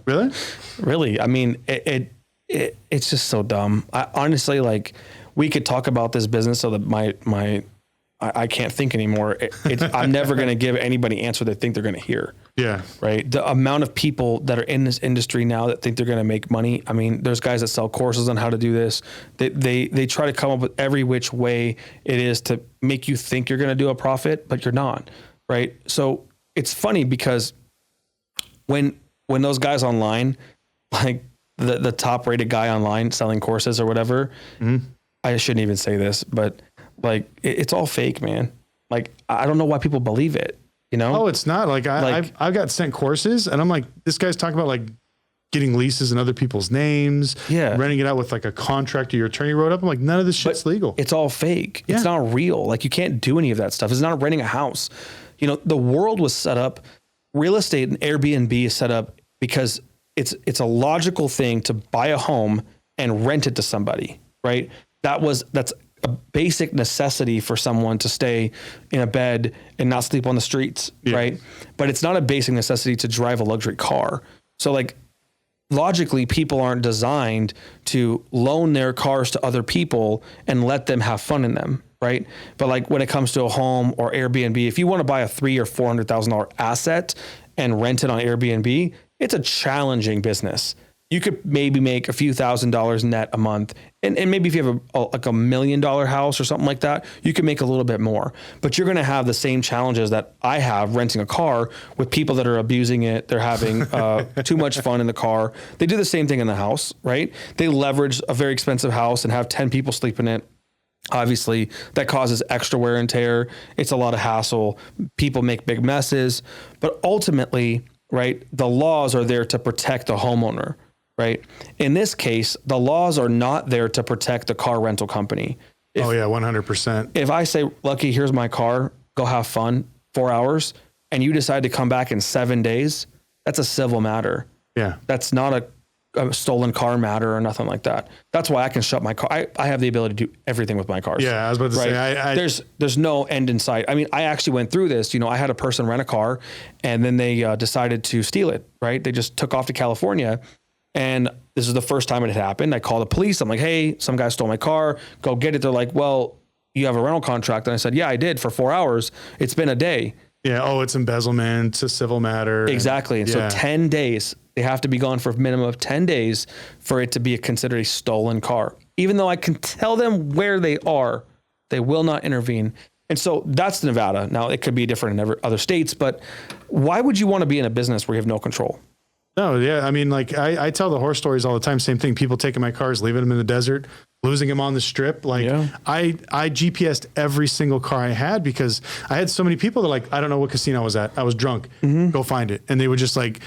Really? Really. I mean, it's just so dumb. I honestly, like, we could talk about this business so that I can't think anymore. I'm never going to give anybody answer they think they're going to hear. Yeah. Right. The amount of people that are in this industry now that think they're going to make money. I mean, there's guys that sell courses on how to do this. They try to come up with every which way it is to make you think you're going to do a profit, but you're not. Right. So it's funny because when those guys online, like the top rated guy online selling courses or whatever, I shouldn't even say this, but like it's all fake, man. Like I don't know why people believe it, you know? Oh, it's not like I've got sent courses and I'm like, this guy's talking about like getting leases in other people's names, renting it out with like a contract your attorney wrote up. I'm like, none of this shit's legal. It's all fake. Yeah. It's not real. Like you can't do any of that stuff. It's not renting a house. You know, the world was set up, real estate and Airbnb is set up because it's a logical thing to buy a home and rent it to somebody, right? That's a basic necessity for someone to stay in a bed and not sleep on the streets, right? But it's not a basic necessity to drive a luxury car. So like logically, people aren't designed to loan their cars to other people and let them have fun in them, right? But like when it comes to a home or Airbnb, if you want to buy a $300,000 or $400,000 asset and rent it on Airbnb, it's a challenging business. You could maybe make a few $1,000s net a month. And maybe if you have like $1 million house or something like that, you can make a little bit more. But you're going to have the same challenges that I have renting a car with people that are abusing it. They're having too much fun in the car. They do the same thing in the house, right? They leverage a very expensive house and have 10 people sleep in it. Obviously, that causes extra wear and tear. It's a lot of hassle. People make big messes. But ultimately, right, the laws are there to protect the homeowner, right? In this case, the laws are not there to protect the car rental company. 100%. If I say, Lucky, here's my car, go have fun, 4 hours, and you decide to come back in 7 days, that's a civil matter. Yeah. That's not a stolen car matter or nothing like that. That's why I can shut my car. I have the ability to do everything with my cars. Yeah, I was about to say, there's no end in sight. I mean, I actually went through this. You know, I had a person rent a car, and then they decided to steal it. Right? They just took off to California, and this is the first time it had happened. I called the police. I'm like, hey, some guy stole my car. Go get it. They're like, well, you have a rental contract, and I said, yeah, I did for 4 hours. It's been a day. Yeah. Oh, it's embezzlement. It's a civil matter. Exactly. And so 10 days. They have to be gone for a minimum of 10 days for it to be considered a stolen car. Even though I can tell them where they are, they will not intervene. And so that's Nevada. Now, it could be different in other states, but why would you want to be in a business where you have no control? No, yeah. I mean, like I tell the horror stories all the time. Same thing. People taking my cars, leaving them in the desert, losing them on the strip. Like I GPSed every single car I had because I had so many people that like, I don't know what casino I was at. I was drunk. Go find it. And they would just like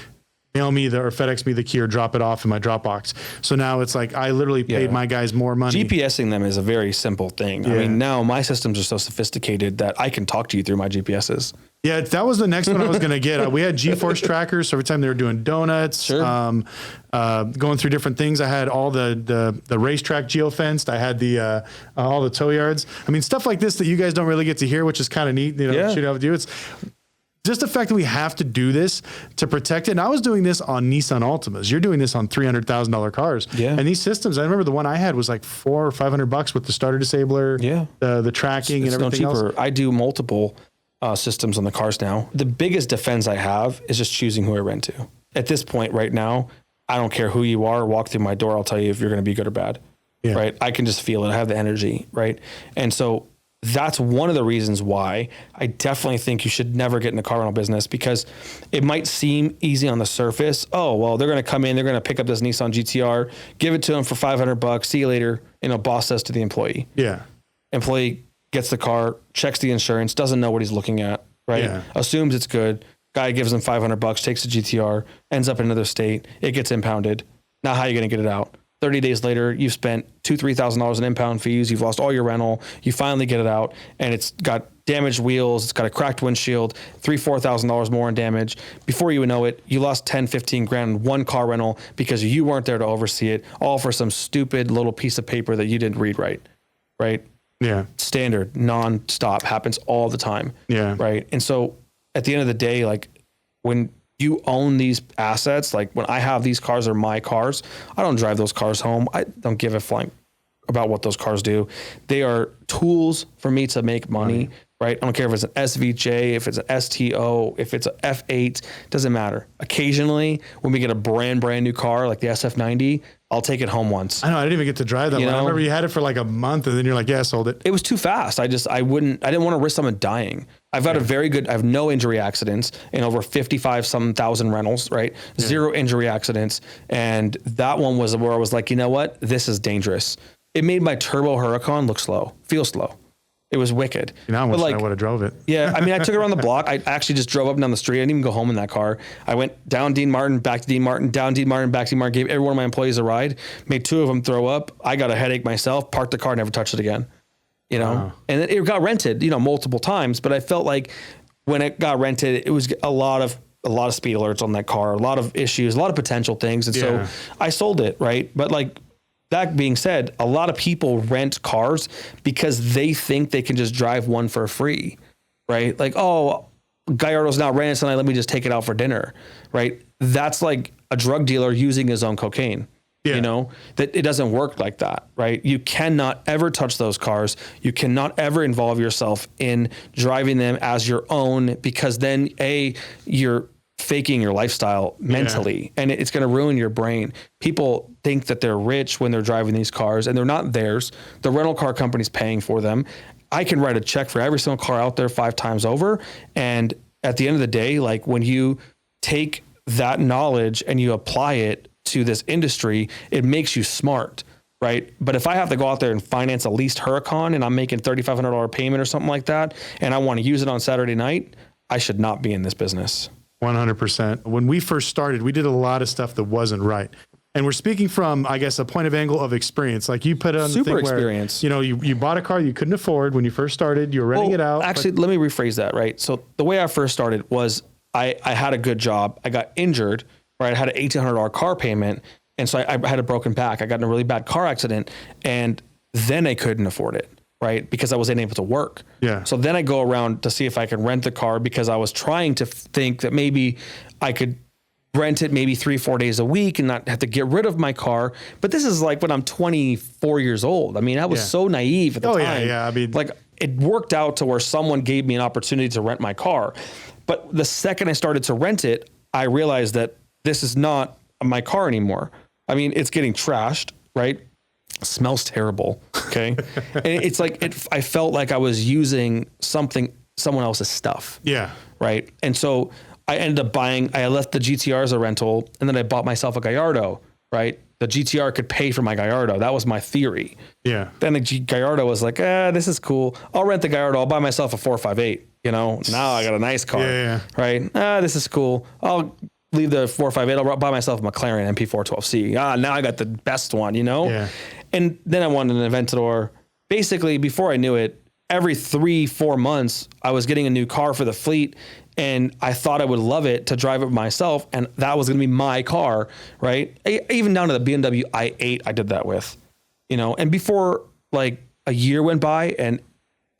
mail me or FedEx me the key or drop it off in my Dropbox. So now it's like I literally paid my guys more money. GPSing them is a very simple thing. I mean, now my systems are so sophisticated that I can talk to you through my GPSs. Yeah, that was the next one I was going to get. We had GeForce trackers. So every time they were doing donuts, going through different things, I had all the racetrack geofenced. I had the all the tow yards. I mean, stuff like this that you guys don't really get to hear, which is kind of neat. You know, shoot out with you. It's just the fact that we have to do this to protect it. And I was doing this on Nissan Altimas. You're doing this on $300,000 cars. Yeah. And these systems, I remember the one I had was like $400 or $500 with the starter disabler, the tracking and everything else. I do multiple systems on the cars now. The biggest defense I have is just choosing who I rent to. At this point right now, I don't care who you are, walk through my door, I'll tell you if you're going to be good or bad. Yeah. Right? I can just feel it. I have the energy, right? And so that's one of the reasons why I definitely think you should never get in the car rental business, because it might seem easy on the surface. Oh, well, they're going to come in, they're going to pick up this Nissan GTR, give it to them for $500, see you later. You know, boss says to the employee. Yeah. Employee gets the car, checks the insurance, doesn't know what he's looking at, right? Yeah. Assumes it's good. Guy gives him $500, takes the GTR, ends up in another state. It gets impounded. Now, how are you going to get it out? 30 days later, you've spent $2,000, $3,000 in impound fees. You've lost all your rental. You finally get it out, and it's got damaged wheels. It's got a cracked windshield, $3,000, $4,000 more in damage. Before you know it, you lost 10, 15 grand in one car rental because you weren't there to oversee it, all for some stupid little piece of paper that you didn't read right. Yeah. Standard, non-stop, happens all the time. Yeah. Right. And so at the end of the day, like when you own these assets, like when I have these cars, are my cars, I don't drive those cars home. I don't give a flying about what those cars do. They are tools for me to make money, right? I don't care if it's an SVJ, if it's an STO, if it's an F8, doesn't matter. Occasionally, when we get a brand new car like the SF90, I'll take it home once. I know, I didn't even get to drive that one. I remember you had it for like a month and then you're like, yeah, I sold it. It was too fast. I didn't want to risk someone dying. I've got I have no injury accidents in over 55 thousand rentals, right? Yeah. 0 injury accidents. And that one was where I was like, you know what? This is dangerous. It made my turbo Huracan look slow, feel slow. It was wicked. You know, I wish I would have drove it. Yeah. I mean, I took it around the block. I actually just drove up and down the street. I didn't even go home in that car. I went down Dean Martin, back to Dean Martin, down Dean Martin, back to Dean Martin, gave every one of my employees a ride, made 2 of them throw up. I got a headache myself, parked the car, never touched it again. You know, wow. And it got rented, multiple times, but I felt like when it got rented, it was a lot of speed alerts on that car, a lot of issues, a lot of potential things. And so I sold it. Right. But that being said, a lot of people rent cars because they think they can just drive one for free, right? Like, oh, Gallardo's now renting tonight, let me just take it out for dinner, right? That's like a drug dealer using his own cocaine, that it doesn't work like that, right? You cannot ever touch those cars. You cannot ever involve yourself in driving them as your own, because then you're faking your lifestyle mentally, and it's going to ruin your brain. People think that they're rich when they're driving these cars, and they're not theirs. The rental car company's paying for them. I can write a check for every single car out there 5 times over. And at the end of the day, like when you take that knowledge and you apply it to this industry, it makes you smart. right? But if I have to go out there and finance a leased Huracan and I'm making $3,500 payment or something like that, and I want to use it on Saturday night, I should not be in this business. 100%. When we first started, we did a lot of stuff that wasn't right. And we're speaking from, I guess, a point of angle of experience. Like you put it on Super the thing experience. where, you bought a car you couldn't afford when you first started. You were renting it out. Actually, let me rephrase that, right? So the way I first started was I had a good job. I got injured, right? I had an $1,800 car payment. And so I had a broken back. I got in a really bad car accident. And then I couldn't afford it, right? Because I wasn't able to work. Yeah. So then I go around to see if I can rent the car because I was trying to think that maybe I could rent it maybe 3-4 days a week and not have to get rid of my car. But this is like when I'm 24 years old. I mean, I was so naive at the time. Yeah. I mean, like it worked out to where someone gave me an opportunity to rent my car. But the second I started to rent it, I realized that this is not my car anymore. I mean, it's getting trashed, right? It smells terrible. Okay. And it's like, I felt like I was using someone else's stuff. Yeah. Right. And so I ended up I left the GTR as a rental and then I bought myself a Gallardo, right? The GTR could pay for my Gallardo. That was my theory. Yeah. Then the Gallardo was like, this is cool. I'll rent the Gallardo. I'll buy myself a 458. Now I got a nice car, right? This is cool. I'll leave the 458. I'll buy myself a McLaren MP412C. Now I got the best one, Yeah. And then I wanted an Aventador. Basically, before I knew it, every 3-4 months, I was getting a new car for the fleet. And I thought I would love it to drive it myself. And that was going to be my car, right? Even down to the BMW i8 I did that with, And before like a year went by and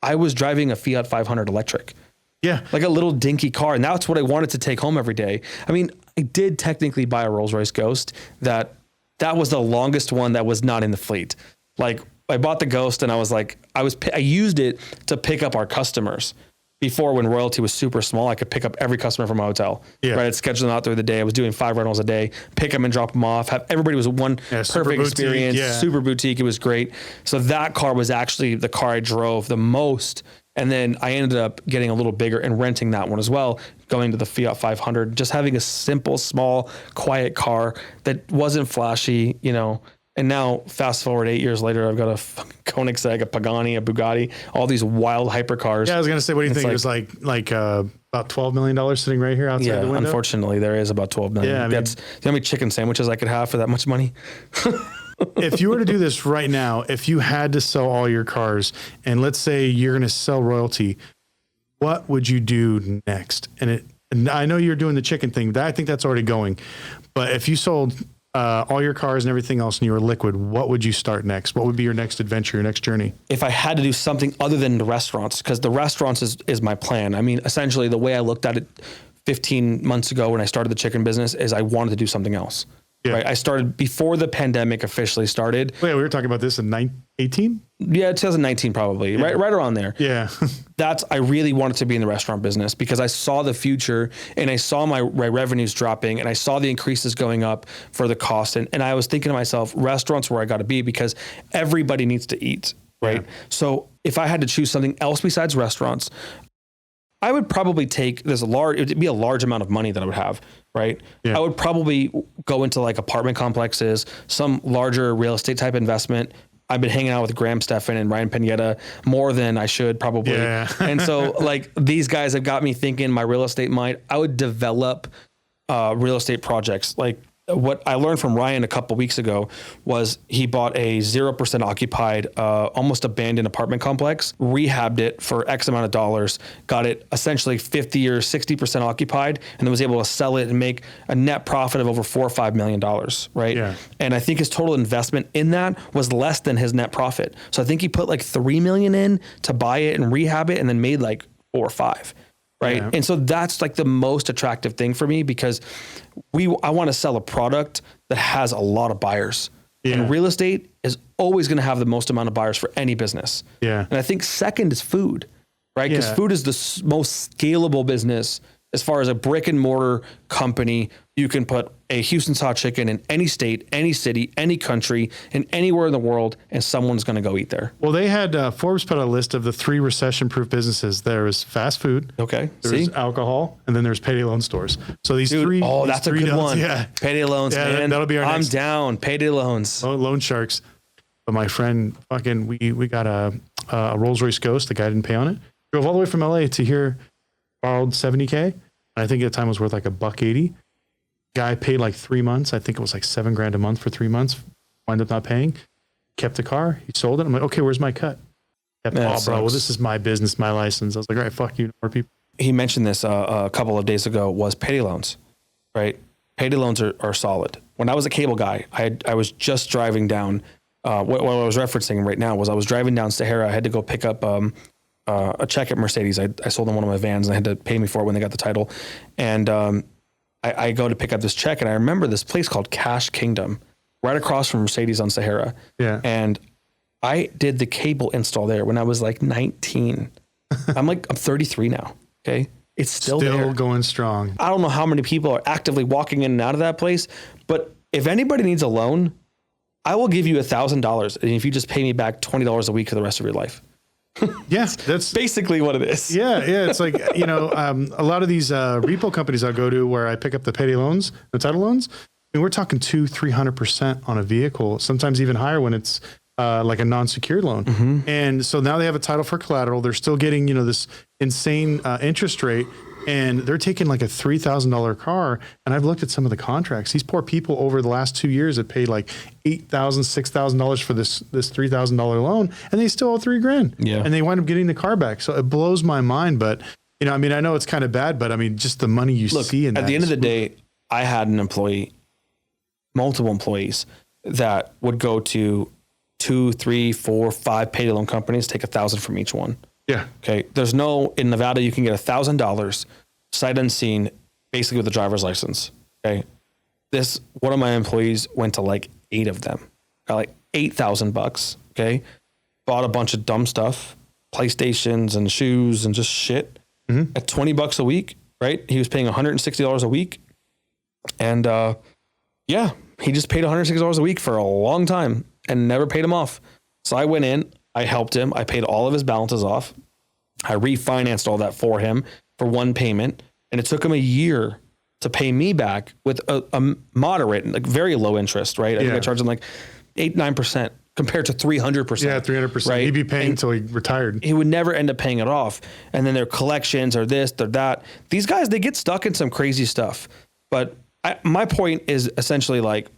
I was driving a Fiat 500 electric. Yeah. Like a little dinky car. And that's what I wanted to take home every day. I mean, I did technically buy a Rolls-Royce Ghost. That was the longest one that was not in the fleet. Like I bought the Ghost and I was like, I used it to pick up our customers. Before, when royalty was super small, I could pick up every customer from a hotel. Yeah. Right, I'd schedule them out through the day. I was doing 5 rentals a day, pick them and drop them off. Everybody was one perfect experience, super boutique. It was great. So that car was actually the car I drove the most. And then I ended up getting a little bigger and renting that one as well, going to the Fiat 500, just having a simple, small, quiet car that wasn't flashy, And now, fast forward 8 years later, I've got a Koenigsegg, a Pagani, a Bugatti, all these wild hypercars. Yeah, I was going to say, what do you think? It was like about $12 million sitting right here outside the window? Unfortunately, there is about $12 million. Yeah, that's the only chicken sandwiches I could have for that much money. If you were to do this right now, if you had to sell all your cars, and let's say you're going to sell royalty, what would you do next? And I know you're doing the chicken thing, but I think that's already going. But if you sold all your cars and everything else and you were liquid, what would you start next? What would be your next adventure, your next journey? If I had to do something other than the restaurants, because the restaurants is my plan. I mean, essentially the way I looked at it 15 months ago when I started the chicken business is I wanted to do something else. Yeah. Right? I started before the pandemic officially started. Wait, we were talking about this in 2018? Yeah, 2019 probably, right around there. Yeah. I really wanted to be in the restaurant business because I saw the future and I saw my revenues dropping and I saw the increases going up for the cost. And I was thinking to myself, restaurants where I got to be because everybody needs to eat, right? Yeah. So if I had to choose something else besides restaurants, I would probably take it would be a large amount of money that I would have, right? Yeah. I would probably go into like apartment complexes, some larger real estate type investment. I've been hanging out with Graham Stephan and Ryan Pineda more than I should probably. Yeah. And so like these guys have got me thinking my real estate mind. I would develop real estate projects. Like what I learned from Ryan a couple weeks ago was he bought a 0% occupied, almost abandoned apartment complex, rehabbed it for X amount of dollars, got it essentially 50 or 60% occupied, and then was able to sell it and make a net profit of over $4 or $5 million, right? Yeah. And I think his total investment in that was less than his net profit. So I think he put like $3 million in to buy it and rehab it and then made like 4 or 5. Right. Yeah. And so that's like the most attractive thing for me because I want to sell a product that has a lot of buyers. Yeah. And real estate is always going to have the most amount of buyers for any business. Yeah. And I think second is food, right? Because food is the most scalable business as far as a brick and mortar company. You can put a Houston's Hot Chicken in any state, any city, any country, and anywhere in the world, and someone's going to go eat there. Well, they had Forbes put out a list of the 3 recession-proof businesses. There was fast food. Okay. There's alcohol, and then there's payday loan stores. So these three. Oh, that's a good one. Yeah. Payday loans, man. That'll be our I'm next. down. Payday loans. Loan sharks. But my friend, fucking, we got a Rolls Royce Ghost. The guy didn't pay on it. Drove all the way from LA to here, borrowed $70K. And I think at the time it was worth like $180. Guy paid like 3 months. I think it was like $7,000 a month for 3 months. Wound up not paying. Kept the car. He sold it. I'm like, okay, where's my cut? Oh, bro, well, this is my business, my license. I was like, all right, fuck you, no more people. He mentioned this a couple of days ago, was payday loans, right? Payday loans are solid. When I was a cable guy, I was just driving down, what I was referencing right now was I was driving down Sahara. I had to go pick up a check at Mercedes. I sold them one of my vans and they had to pay me for it when they got the title. And I go to pick up this check and I remember this place called Cash Kingdom right across from Mercedes on Sahara. Yeah. And I did the cable install there when I was like 19. I'm 33 now. Okay. It's still there. Going strong. I don't know how many people are actively walking in and out of that place, but if anybody needs a loan, I will give you $1,000. And if you just pay me back $20 a week for the rest of your life. Yes. That's basically what it is. Yeah. It's like, a lot of these repo companies I go to where I pick up the payday loans, the title loans, we're talking 200-300% on a vehicle, sometimes even higher when it's like a non-secured loan. Mm-hmm. And so now they have a title for collateral. They're still getting, this insane interest rate, and they're taking like a $3,000 car. And I've looked at some of the contracts. These poor people over the last 2 years have paid like $8,000, $6,000 for this $3,000 loan, and they still owe $3,000. Yeah. And they wind up getting the car back. So it blows my mind. But, I know it's kind of bad, but I mean, just the money you see in that. At the end of the day, I had an employee, multiple employees that would go to 2, 3, 4, 5 payday loan companies, take $1,000 from each one. Yeah. Okay. In Nevada, you can get $1,000 sight unseen, basically with a driver's license. Okay. One of my employees went to like 8 of them, got like $8,000. Okay. Bought a bunch of dumb stuff, PlayStations and shoes and just shit at $20 a week. Right. He was paying $160 a week. And, he just paid $160 a week for a long time and never paid him off. So I went in, I helped him. I paid all of his balances off. I refinanced all that for him for one payment. And it took him a year to pay me back with a moderate, like very low interest, right? I think I charged him like 8-9% compared to 300%. Yeah, 300%. Right? He'd be paying until he retired. He would never end up paying it off. And then their collections are this, they're that. These guys, they get stuck in some crazy stuff. But my point is essentially like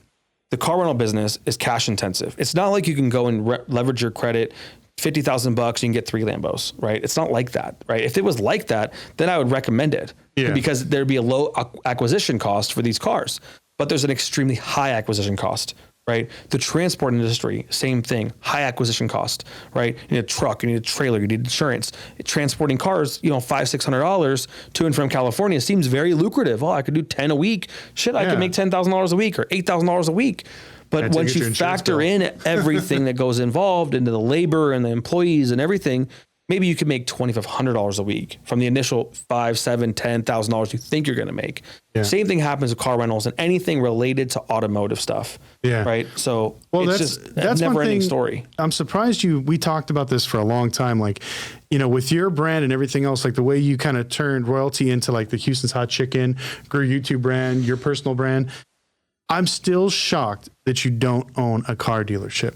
the car rental business is cash intensive. It's not like you can go and leverage your credit, $50,000, you can get 3 Lambos, right? It's not like that, right? If it was like that, then I would recommend it because there'd be a low acquisition cost for these cars, but there's an extremely high acquisition cost, right? The transport industry, same thing, high acquisition cost, right? You need a truck, you need a trailer, you need insurance. Transporting cars, $500-$600 to and from California seems very lucrative. Oh, I could do 10 a week. Shit, I could make $10,000 a week or $8,000 a week. But once you factor in everything that goes involved into the labor and the employees and everything, maybe you could make $2,500 a week from the initial $5,000, $7,000, $10,000 you think you're going to make. Yeah. Same thing happens with car rentals and anything related to automotive stuff. Yeah. Right. So it's just a never ending story. I'm surprised we talked about this for a long time. Like, with your brand and everything else, like the way you kind of turned royalty into like the Houston's Hot Chicken, grew YouTube brand, your personal brand. I'm still shocked that you don't own a car dealership.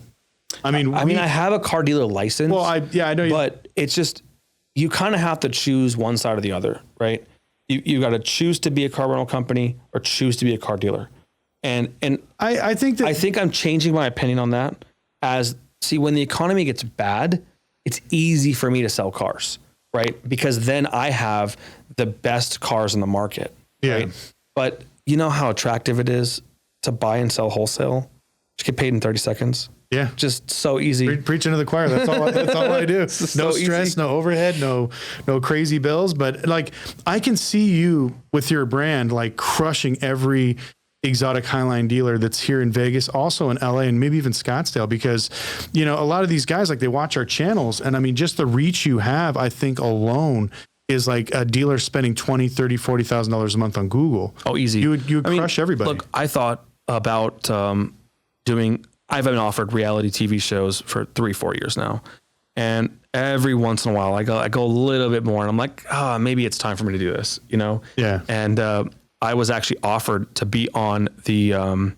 I mean, I have a car dealer license. Well, I know, but it's just you kind of have to choose one side or the other, right? You got to choose to be a car rental company or choose to be a car dealer, and I think I'm changing my opinion on that. When the economy gets bad, it's easy for me to sell cars, right? Because then I have the best cars in the market, right? But you know how attractive it is to buy and sell wholesale. Just get paid in 30 seconds. Yeah. Just so easy. Preaching to the choir. That's all I do. No stress, easy. No overhead, no crazy bills. But like, I can see you with your brand, like crushing every exotic Highline dealer that's here in Vegas, also in LA, and maybe even Scottsdale, because, a lot of these guys, like they watch our channels, and I mean, just the reach you have, I think alone is like a dealer spending $20,000, $30,000, $40,000 a month on Google. Oh, easy. You would crush everybody. Look, I thought about I've been offered reality TV shows for 3-4 years now. And every once in a while I go a little bit more and I'm like, maybe it's time for me to do this, Yeah. And I was actually offered to be on the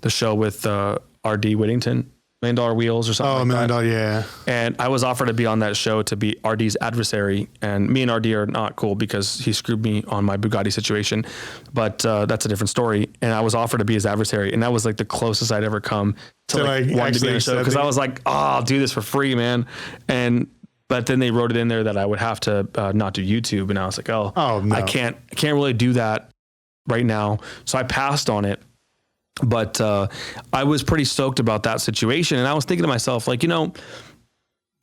show with R.D. Whittington $1 million wheels or something. Oh, like $1 million, yeah. And I was offered to be on that show to be RD's adversary. And me and RD are not cool because he screwed me on my Bugatti situation. But that's a different story. And I was offered to be his adversary. And that was like the closest I'd ever come to like wanting to be on the show. Because I was like, oh, I'll do this for free, man. But then they wrote it in there that I would have to not do YouTube. And I was like, oh no. I can't really do that right now. So I passed on it. But I was pretty stoked about that situation. And I was thinking to myself, like,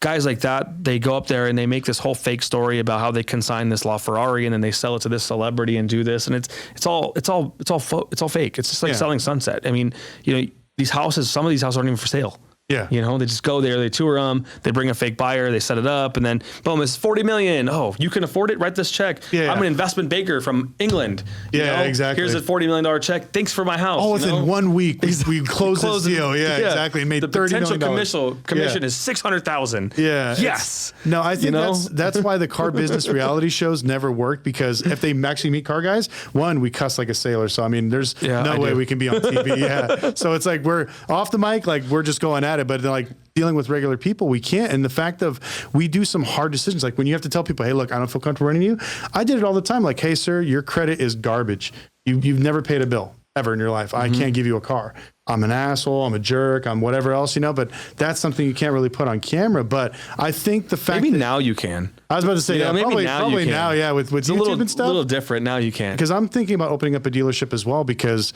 guys like that, they go up there and they make this whole fake story about how they consign this LaFerrari and then they sell it to this celebrity and do this. And it's all fake. It's just like selling Sunset. I mean, these houses, some of these houses aren't even for sale. Yeah. They just go there, they tour them, they bring a fake buyer, they set it up, and then boom, it's $40 million. Oh, you can afford it? Write this check. Yeah. I'm an investment banker from England. Exactly. Here's a $40 million check. Thanks for my house. Oh, within 1 week, we closed this deal. Yeah, exactly. Made the $30 million. potential commission is $600,000. Yeah. Yes. No, I think that's why the car business reality shows never work, because if they actually meet car guys, one, we cuss like a sailor. So, I mean, there's no way we can be on TV. Yeah. So it's like we're off the mic, like we're just going at it, but like dealing with regular people, we can't. And the fact of we do some hard decisions, like when you have to tell people, hey, look, I don't feel comfortable running you. I did it all the time. Like, hey, sir, your credit is garbage. You've never paid a bill ever in your life. I can't give you a car. I'm an asshole. I'm a jerk. I'm whatever else, but that's something you can't really put on camera. But I think the fact maybe now you can. I was about to say, maybe probably now, yeah, with it's YouTube and stuff. A little different now. You can, because I'm thinking about opening up a dealership as well, because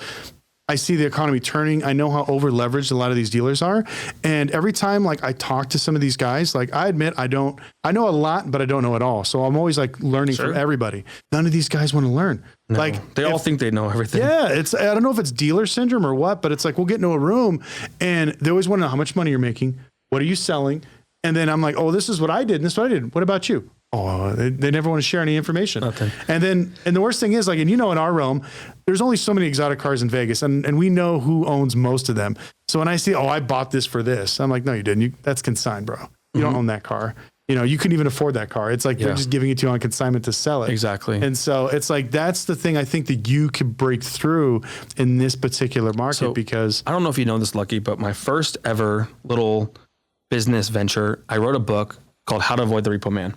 I see the economy turning. I know how over leveraged a lot of these dealers are. And every time like I talk to some of these guys, like I admit I know a lot, but I don't know it all. So I'm always like learning from everybody. None of these guys want to learn. No, like they all think they know everything. Yeah. I don't know if it's dealer syndrome or what, but it's like, we'll get into a room and they always want to know how much money you're making. What are you selling? And then I'm like, oh, this is what I did. And this is what I did. What about you? Oh, they never want to share any information. Nothing. And the worst thing is, like, and in our realm, there's only so many exotic cars in Vegas, and we know who owns most of them. So when I see, oh, I bought this for this, I'm like, no, you didn't. That's consigned, bro. You don't own that car. You couldn't even afford that car. It's like they're just giving it to you on consignment to sell it. Exactly. And so it's like, that's the thing I think that you can break through in this particular market, because I don't know if you know this, Lucky, but my first ever little business venture, I wrote a book called How to Avoid the Repo Man.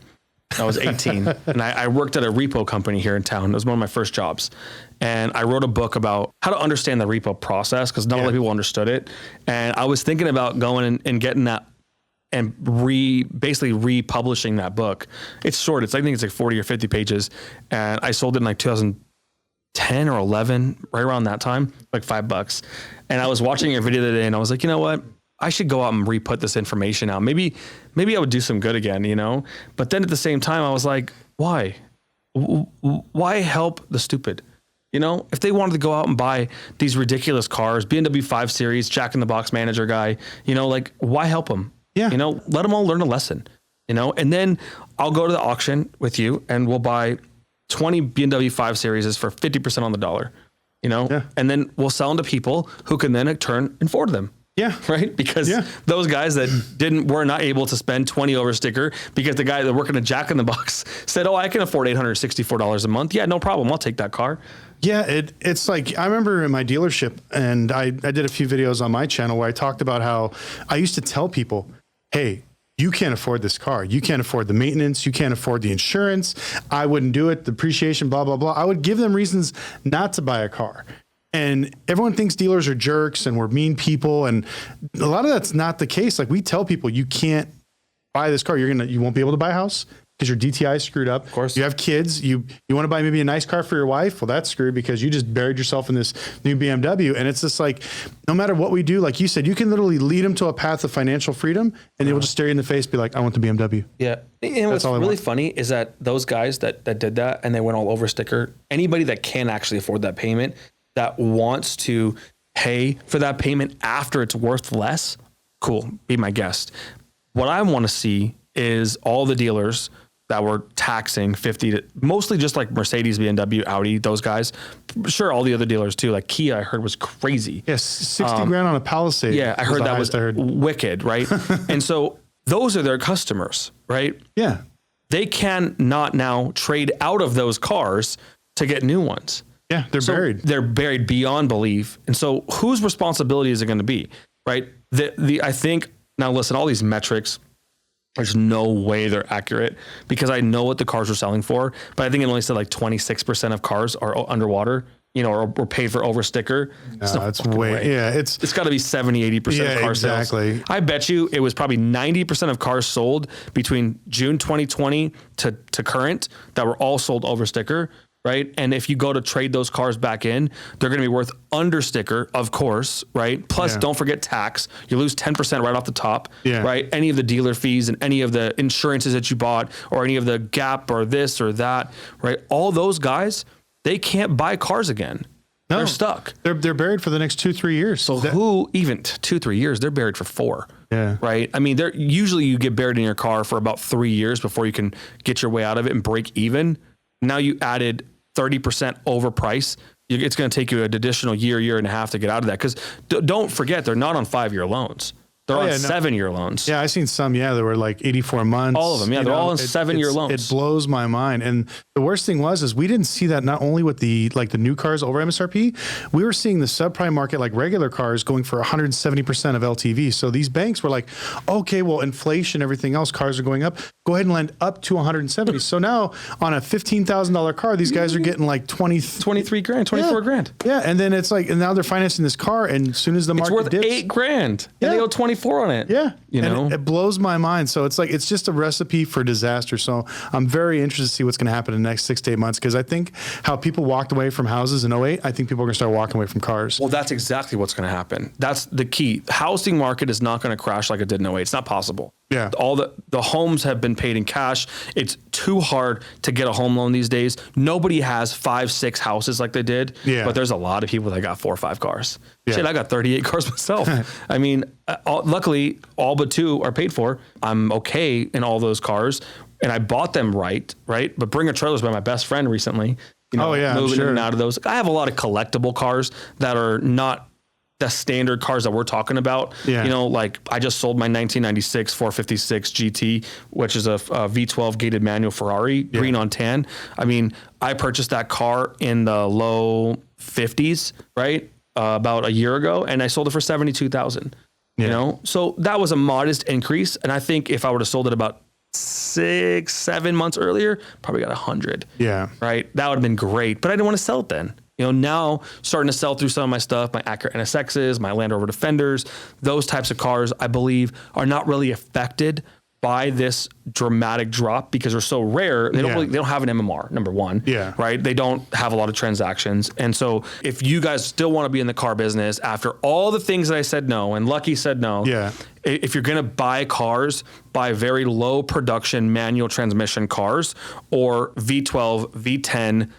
I was 18 and I worked at a repo company here in town. It was one of my first jobs. And I wrote a book about how to understand the repo process, because not a lot of people understood it. And I was thinking about going and getting that and basically republishing that book. It's short. I think it's like 40 or 50 pages. And I sold it in like 2010 or 11, right around that time, like $5. And I was watching your video today and I was like, you know what? I should go out and re-put this information out. Maybe I would do some good again, But then at the same time, I was like, why? Why help the stupid? If they wanted to go out and buy these ridiculous cars, BMW 5 Series, Jack in the Box manager guy, like, why help them? Yeah. Let them all learn a lesson, and then I'll go to the auction with you and we'll buy 20 BMW 5 Series for 50% on the dollar, and then we'll sell them to people who can then in turn afford them. Yeah. Right. Because those guys that were not able to spend 20 over a sticker because the guy that working at Jack in the Box said, oh, I can afford $864 a month. Yeah, no problem. I'll take that car. Yeah. It's like, I remember in my dealership, and I did a few videos on my channel where I talked about how I used to tell people, hey, you can't afford this car. You can't afford the maintenance. You can't afford the insurance. I wouldn't do it. Depreciation, blah, blah, blah. I would give them reasons not to buy a car. And everyone thinks dealers are jerks and we're mean people. And a lot of that's not the case. Like, we tell people, you can't buy this car. You won't be able to buy a house because your DTI is screwed up. Of course. You have kids. You want to buy maybe a nice car for your wife. Well, that's screwed because you just buried yourself in this new BMW. And it's just like, no matter what we do, like you said, you can literally lead them to a path of financial freedom and they will just stare you in the face, be like, I want the BMW. Yeah. And what's really funny is that those guys that did that and they went all over sticker, anybody that can actually afford that payment, that wants to pay for that payment after it's worth less, cool, be my guest. What I want to see is all the dealers that were taxing 50 to mostly just like Mercedes, BMW, Audi, those guys. Sure, all the other dealers too. Like Kia, I heard was crazy. Yes, 60 grand on a Palisade. Yeah, I heard that was wicked, right? And so those are their customers, right? Yeah. They can not now trade out of those cars to get new ones. Yeah, they're buried. They're buried beyond belief. And so whose responsibility is it going to be? right? I think now listen, all these metrics, there's no way they're accurate because I know what the cars are selling for, but I think it only said like 26% of cars are underwater, or paid for over sticker. It's way, it's got to be 70, 80% of car sales. I bet you it was probably 90% of cars sold between June 2020 to current that were all sold over sticker. Right. And if you go to trade those cars back in, they're going to be worth under sticker, of course. Right. Plus, don't forget tax. You lose 10% right off the top. Right. Any of the dealer fees and any of the insurances that you bought or any of the gap or this or that. Right. All those guys, they can't buy cars again. No, they're stuck. They're buried for the next 2-3 years. So who even 2-3 years? They're buried for 4. Yeah. Right. I mean, usually you get buried in your car for about 3 years before you can get your way out of it and break even. Now you added 30% over price. It's going to take you an additional year and a half to get out of that. Because don't forget, they're not on 5-year loans. They're on 7-year loans. Yeah, I seen some. Yeah, they were like 84 months. All of them. Yeah, they're all on 7-year loans. It blows my mind. And the worst thing is we didn't see that not only with the new cars over MSRP, we were seeing the subprime market, like regular cars, going for 170% of LTV. So these banks were like, okay, well, inflation, everything else, cars are going up. Go ahead and lend up to 170. So now on a $15,000 car, these guys are getting like 23 grand, 24 grand. Yeah, and then it's like, and now they're financing this car, and as soon as the market dips, it's worth $8 grand, and they owe 24 on it. Yeah, it blows my mind. So it's like it's just a recipe for disaster. So I'm very interested to see what's going to happen in the next 6 to 8 months, because I think how people walked away from houses in 08, I think people are going to start walking away from cars. Well, that's exactly what's going to happen. That's the key. The housing market is not going to crash like it did in 08. It's not possible. Yeah. All the homes have been paid in cash. It's too hard to get a home loan these days. Nobody has 5-6 houses like they did. Yeah. But there's a lot of people that got 4 or 5 cars. Yeah. Shit, I got 38 cars myself. I mean, luckily, all but 2 are paid for. I'm okay in all those cars, and I bought them right. But Bring a Trailer's by my best friend recently. Moving in and out of those. I have a lot of collectible cars that are not the standard cars that we're talking about. Like I just sold my 1996 456 GT, which is a V12 gated manual Ferrari, green on tan. I mean, I purchased that car in the low 50s, right? About a year ago, and I sold it for 72,000. So that was a modest increase, and I think if I would have sold it about 6-7 months earlier, probably got 100. Yeah. Right. That would have been great, but I didn't want to sell it then. Now starting to sell through some of my stuff, my Acura NSXs, my Land Rover Defenders, those types of cars, I believe, are not really affected by this dramatic drop because they're so rare. They don't have an MMR, number one. Yeah. Right. They don't have a lot of transactions. And so if you guys still want to be in the car business after all the things that I said no, and Lucky said no. Yeah. If you're going to buy cars, buy very low production manual transmission cars or V12, V10,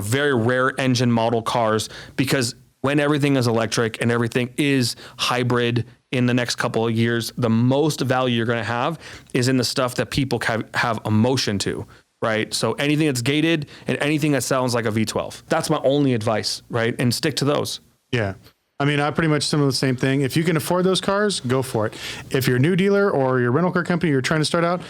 very rare engine model cars, because when everything is electric and everything is hybrid in the next couple of years, the most value you're going to have is in the stuff that people have emotion to, right? So anything that's gated and anything that sounds like a V12, that's my only advice, right? And stick to those. Yeah. I mean, I pretty much similar the same thing. If you can afford those cars, go for it. If you're a new dealer or you're a rental car company, you're trying to start out,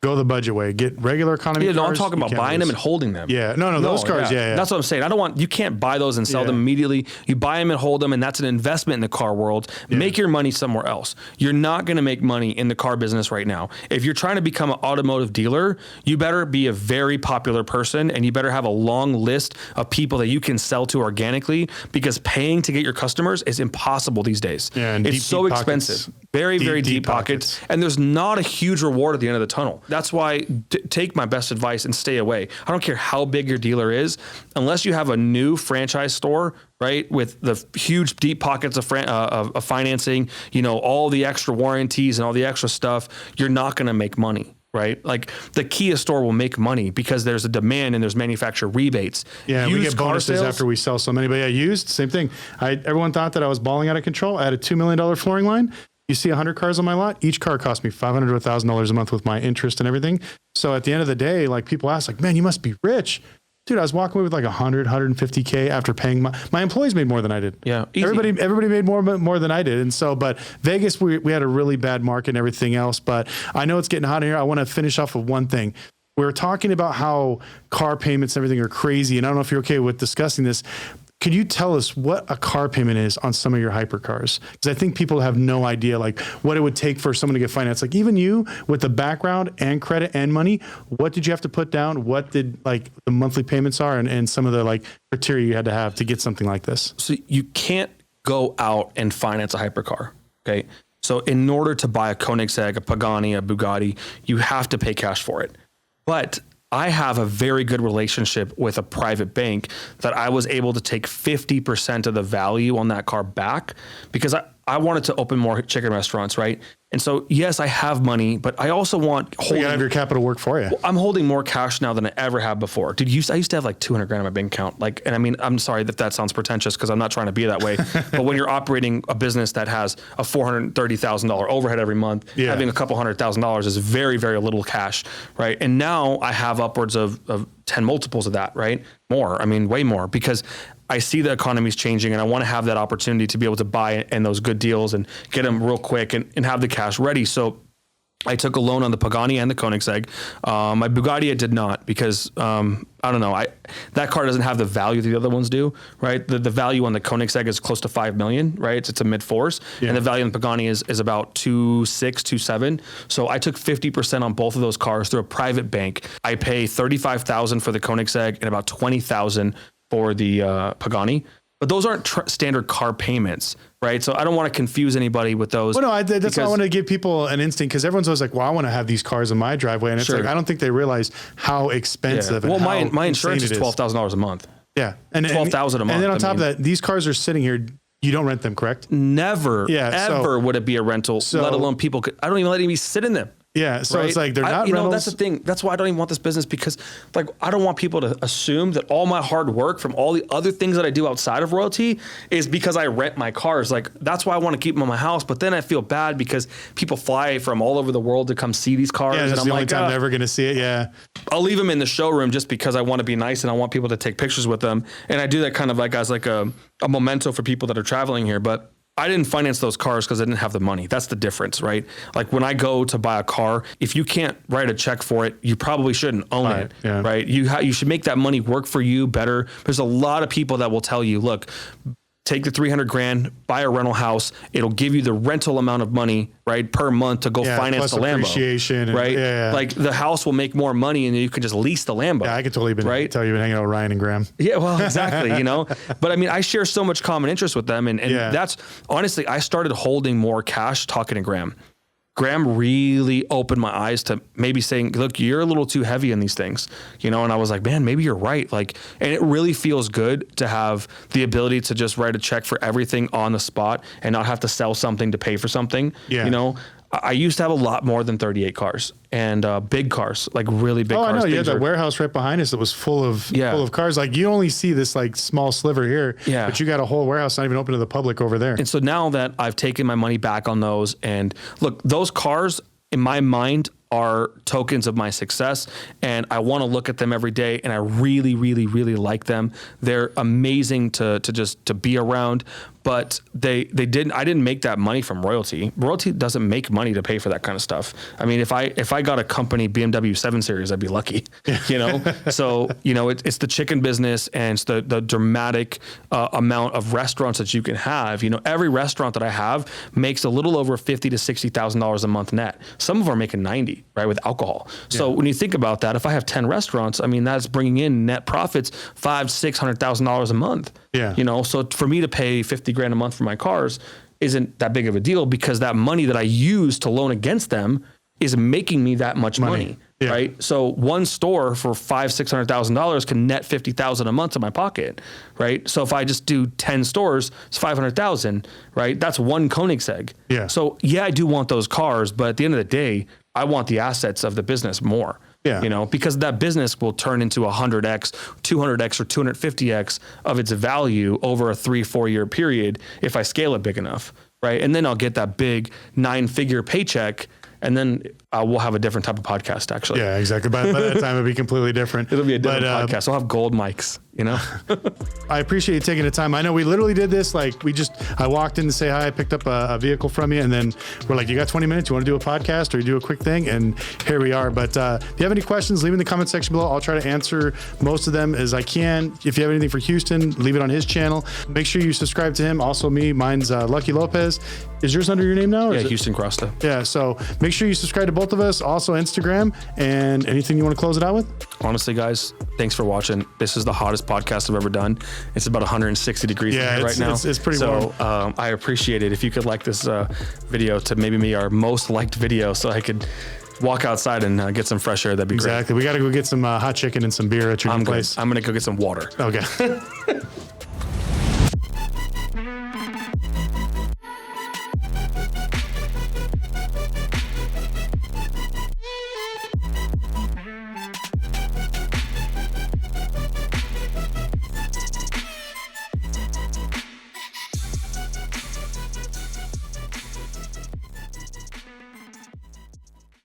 go the budget way. Get regular economy cars. I'm talking about buying them and holding them. Yeah. No, those cars. Yeah. That's what I'm saying. You can't buy those and sell them immediately. You buy them and hold them, and that's an investment in the car world. Yeah. Make your money somewhere else. You're not going to make money in the car business right now. If you're trying to become an automotive dealer, you better be a very popular person, and you better have a long list of people that you can sell to organically, because paying to get your customers is impossible these days. Yeah, and it's so expensive. Very, very deep pockets. And there's not a huge reward at the end of the tunnel. That's why take my best advice and stay away. I don't care how big your dealer is, unless you have a new franchise store, right, with the huge deep pockets of financing, all the extra warranties and all the extra stuff, you're not going to make money. Right? Like the Kia store will make money because there's a demand and there's manufacturer rebates. Yeah, we get bonuses after we sell so many. But yeah, used, same thing. Everyone thought that I was balling out of control. I had a $2 million flooring line. You see 100 cars on my lot, each car cost me $500 to $1,000 a month with my interest and everything. So at the end of the day, like people ask, like, man, you must be rich. Dude, I was walking away with like 100, 150K after paying my employees made more than I did. Yeah. Easy. Everybody made more than I did. And so, but Vegas, we had a really bad market and everything else, but I know it's getting hot in here. I want to finish off with one thing. We were talking about how car payments and everything are crazy. And I don't know if you're okay with discussing this. Can you tell us what a car payment is on some of your hypercars? Because I think people have no idea like what it would take for someone to get financed. Like even you with the background and credit and money, what did you have to put down? What did like the monthly payments are and some of the like criteria you had to have to get something like this? So you can't go out and finance a hypercar. Okay. So in order to buy a Koenigsegg, a Pagani, a Bugatti, you have to pay cash for it. But I have a very good relationship with a private bank that I was able to take 50% of the value on that car back because I wanted to open more chicken restaurants, right? And so, yes, I have money, but I also want you gotta have your capital work for you. I'm holding more cash now than I ever have before. Dude, I used to have like 200 grand in my bank account. Like, and I mean, I'm sorry that sounds pretentious because I'm not trying to be that way. But when you're operating a business that has a $430,000 overhead every month, having a couple $100,000 is very, very little cash, right? And now I have upwards of 10 multiples of that, right? More, I mean, way more, because I see the economy's changing and I want to have that opportunity to be able to buy and those good deals and get them real quick and have the cash ready. So I took a loan on the Pagani and the Koenigsegg. My Bugatti, I did not because, I don't know. That car doesn't have the value that the other ones do, right? The value on the Koenigsegg is close to 5 million, right? It's a mid fours. Yeah. And the value on the Pagani is about 2.6, 2.7. So I took 50% on both of those cars through a private bank. I pay 35,000 for the Koenigsegg and about 20,000 for the Pagani. But those aren't standard car payments, right? So I don't want to confuse anybody with those. Well, no, that's why I want to give people an instinct because everyone's always like, well, I want to have these cars in my driveway. And it's like, I don't think they realize how expensive and my insurance is $12,000 a month. Yeah. And $12,000 a month. And then on top of that, these cars are sitting here. You don't rent them, correct? Never, ever would it be a rental, let alone people could, I don't even let anybody sit in them. Yeah, so it's like they're not rentals. That's the thing. That's why I don't even want this business because like I don't want people to assume that all my hard work from all the other things that I do outside of royalty is because I rent my cars. Like that's why I want to keep them in my house. But then I feel bad because people fly from all over the world to come see these cars. Yeah, and I'm the only time they're ever going to see it. Yeah, I'll leave them in the showroom just because I want to be nice and I want people to take pictures with them. And I do that kind of like as like a memento for people that are traveling here. But I didn't finance those cars because I didn't have the money. That's the difference, right? Like when I go to buy a car, if you can't write a check for it, you probably shouldn't own it, right? You should make that money work for you better. There's a lot of people that will tell you, look, take the 300 grand, buy a rental house. It'll give you the rental amount of money, right, per month to go finance the Lambo, appreciation right? Like the house will make more money and you can just lease the Lambo. Yeah, I could totally tell you've been hanging out with Ryan and Graham. Yeah, well, exactly, But I mean, I share so much common interest with them. And that's, honestly, I started holding more cash talking to Graham. Graham really opened my eyes to maybe saying, look, you're a little too heavy in these things, and I was like, man, maybe you're right. Like, and it really feels good to have the ability to just write a check for everything on the spot and not have to sell something to pay for something. Yeah. I used to have a lot more than 38 cars and big cars, like really big cars. Oh, I know. You had that warehouse right behind us that was full of cars. Like you only see this like small sliver here, but you got a whole warehouse not even open to the public over there. And so now that I've taken my money back on those, and look, those cars in my mind are tokens of my success, and I want to look at them every day, and I really, really, really like them. They're amazing to be around, but I didn't make that money from royalty. Royalty doesn't make money to pay for that kind of stuff. I mean, if I got a company BMW 7 Series, I'd be lucky, So, it's the chicken business and it's the dramatic amount of restaurants that you can have. Every restaurant that I have makes a little over $50,000 to $60,000 a month net. Some of them are making 90, right, with alcohol. So when you think about that, if I have 10 restaurants, I mean, that's bringing in net profits $500,000-$600,000 a month. Yeah. So for me to pay 50 grand a month for my cars isn't that big of a deal because that money that I use to loan against them is making me that much money. Right. So one store for $500,000-$600,000 can net $50,000 a month to my pocket. Right. So if I just do 10 stores, it's $500,000. Right. That's one Koenigsegg. Yeah. So I do want those cars, but at the end of the day, I want the assets of the business more. Yeah. Because that business will turn into 100x, 200x, or 250x of its value over a 3-4 year period if I scale it big enough. Right. And then I'll get that big 9-figure paycheck. And then we'll have a different type of podcast, actually. Yeah, exactly. By that time, it'll be completely different. It'll be a different podcast. I'll have gold mics. you know? I appreciate you taking the time. I know we literally did this. Like I walked in to say hi. I picked up a vehicle from you, and then we're like, you got 20 minutes? You want to do a podcast or you do a quick thing? And here we are. But if you have any questions, leave in the comment section below. I'll try to answer most of them as I can. If you have anything for Houston, leave it on his channel. Make sure you subscribe to him. Also me, mine's Lucky Lopez. Is yours under your name now? Yeah, Houston Crosta. Yeah, so make sure you subscribe to both of us. Also Instagram. And anything you want to close it out with? Honestly, guys, thanks for watching. This is the hottest podcast I've ever done. It's about 160 degrees in here right now. It's pretty warm. So I appreciate it. If you could like this video to maybe be our most liked video so I could walk outside and get some fresh air, that'd be great. Exactly. We got to go get some hot chicken and some beer at your new place. I'm going to go get some water. Okay.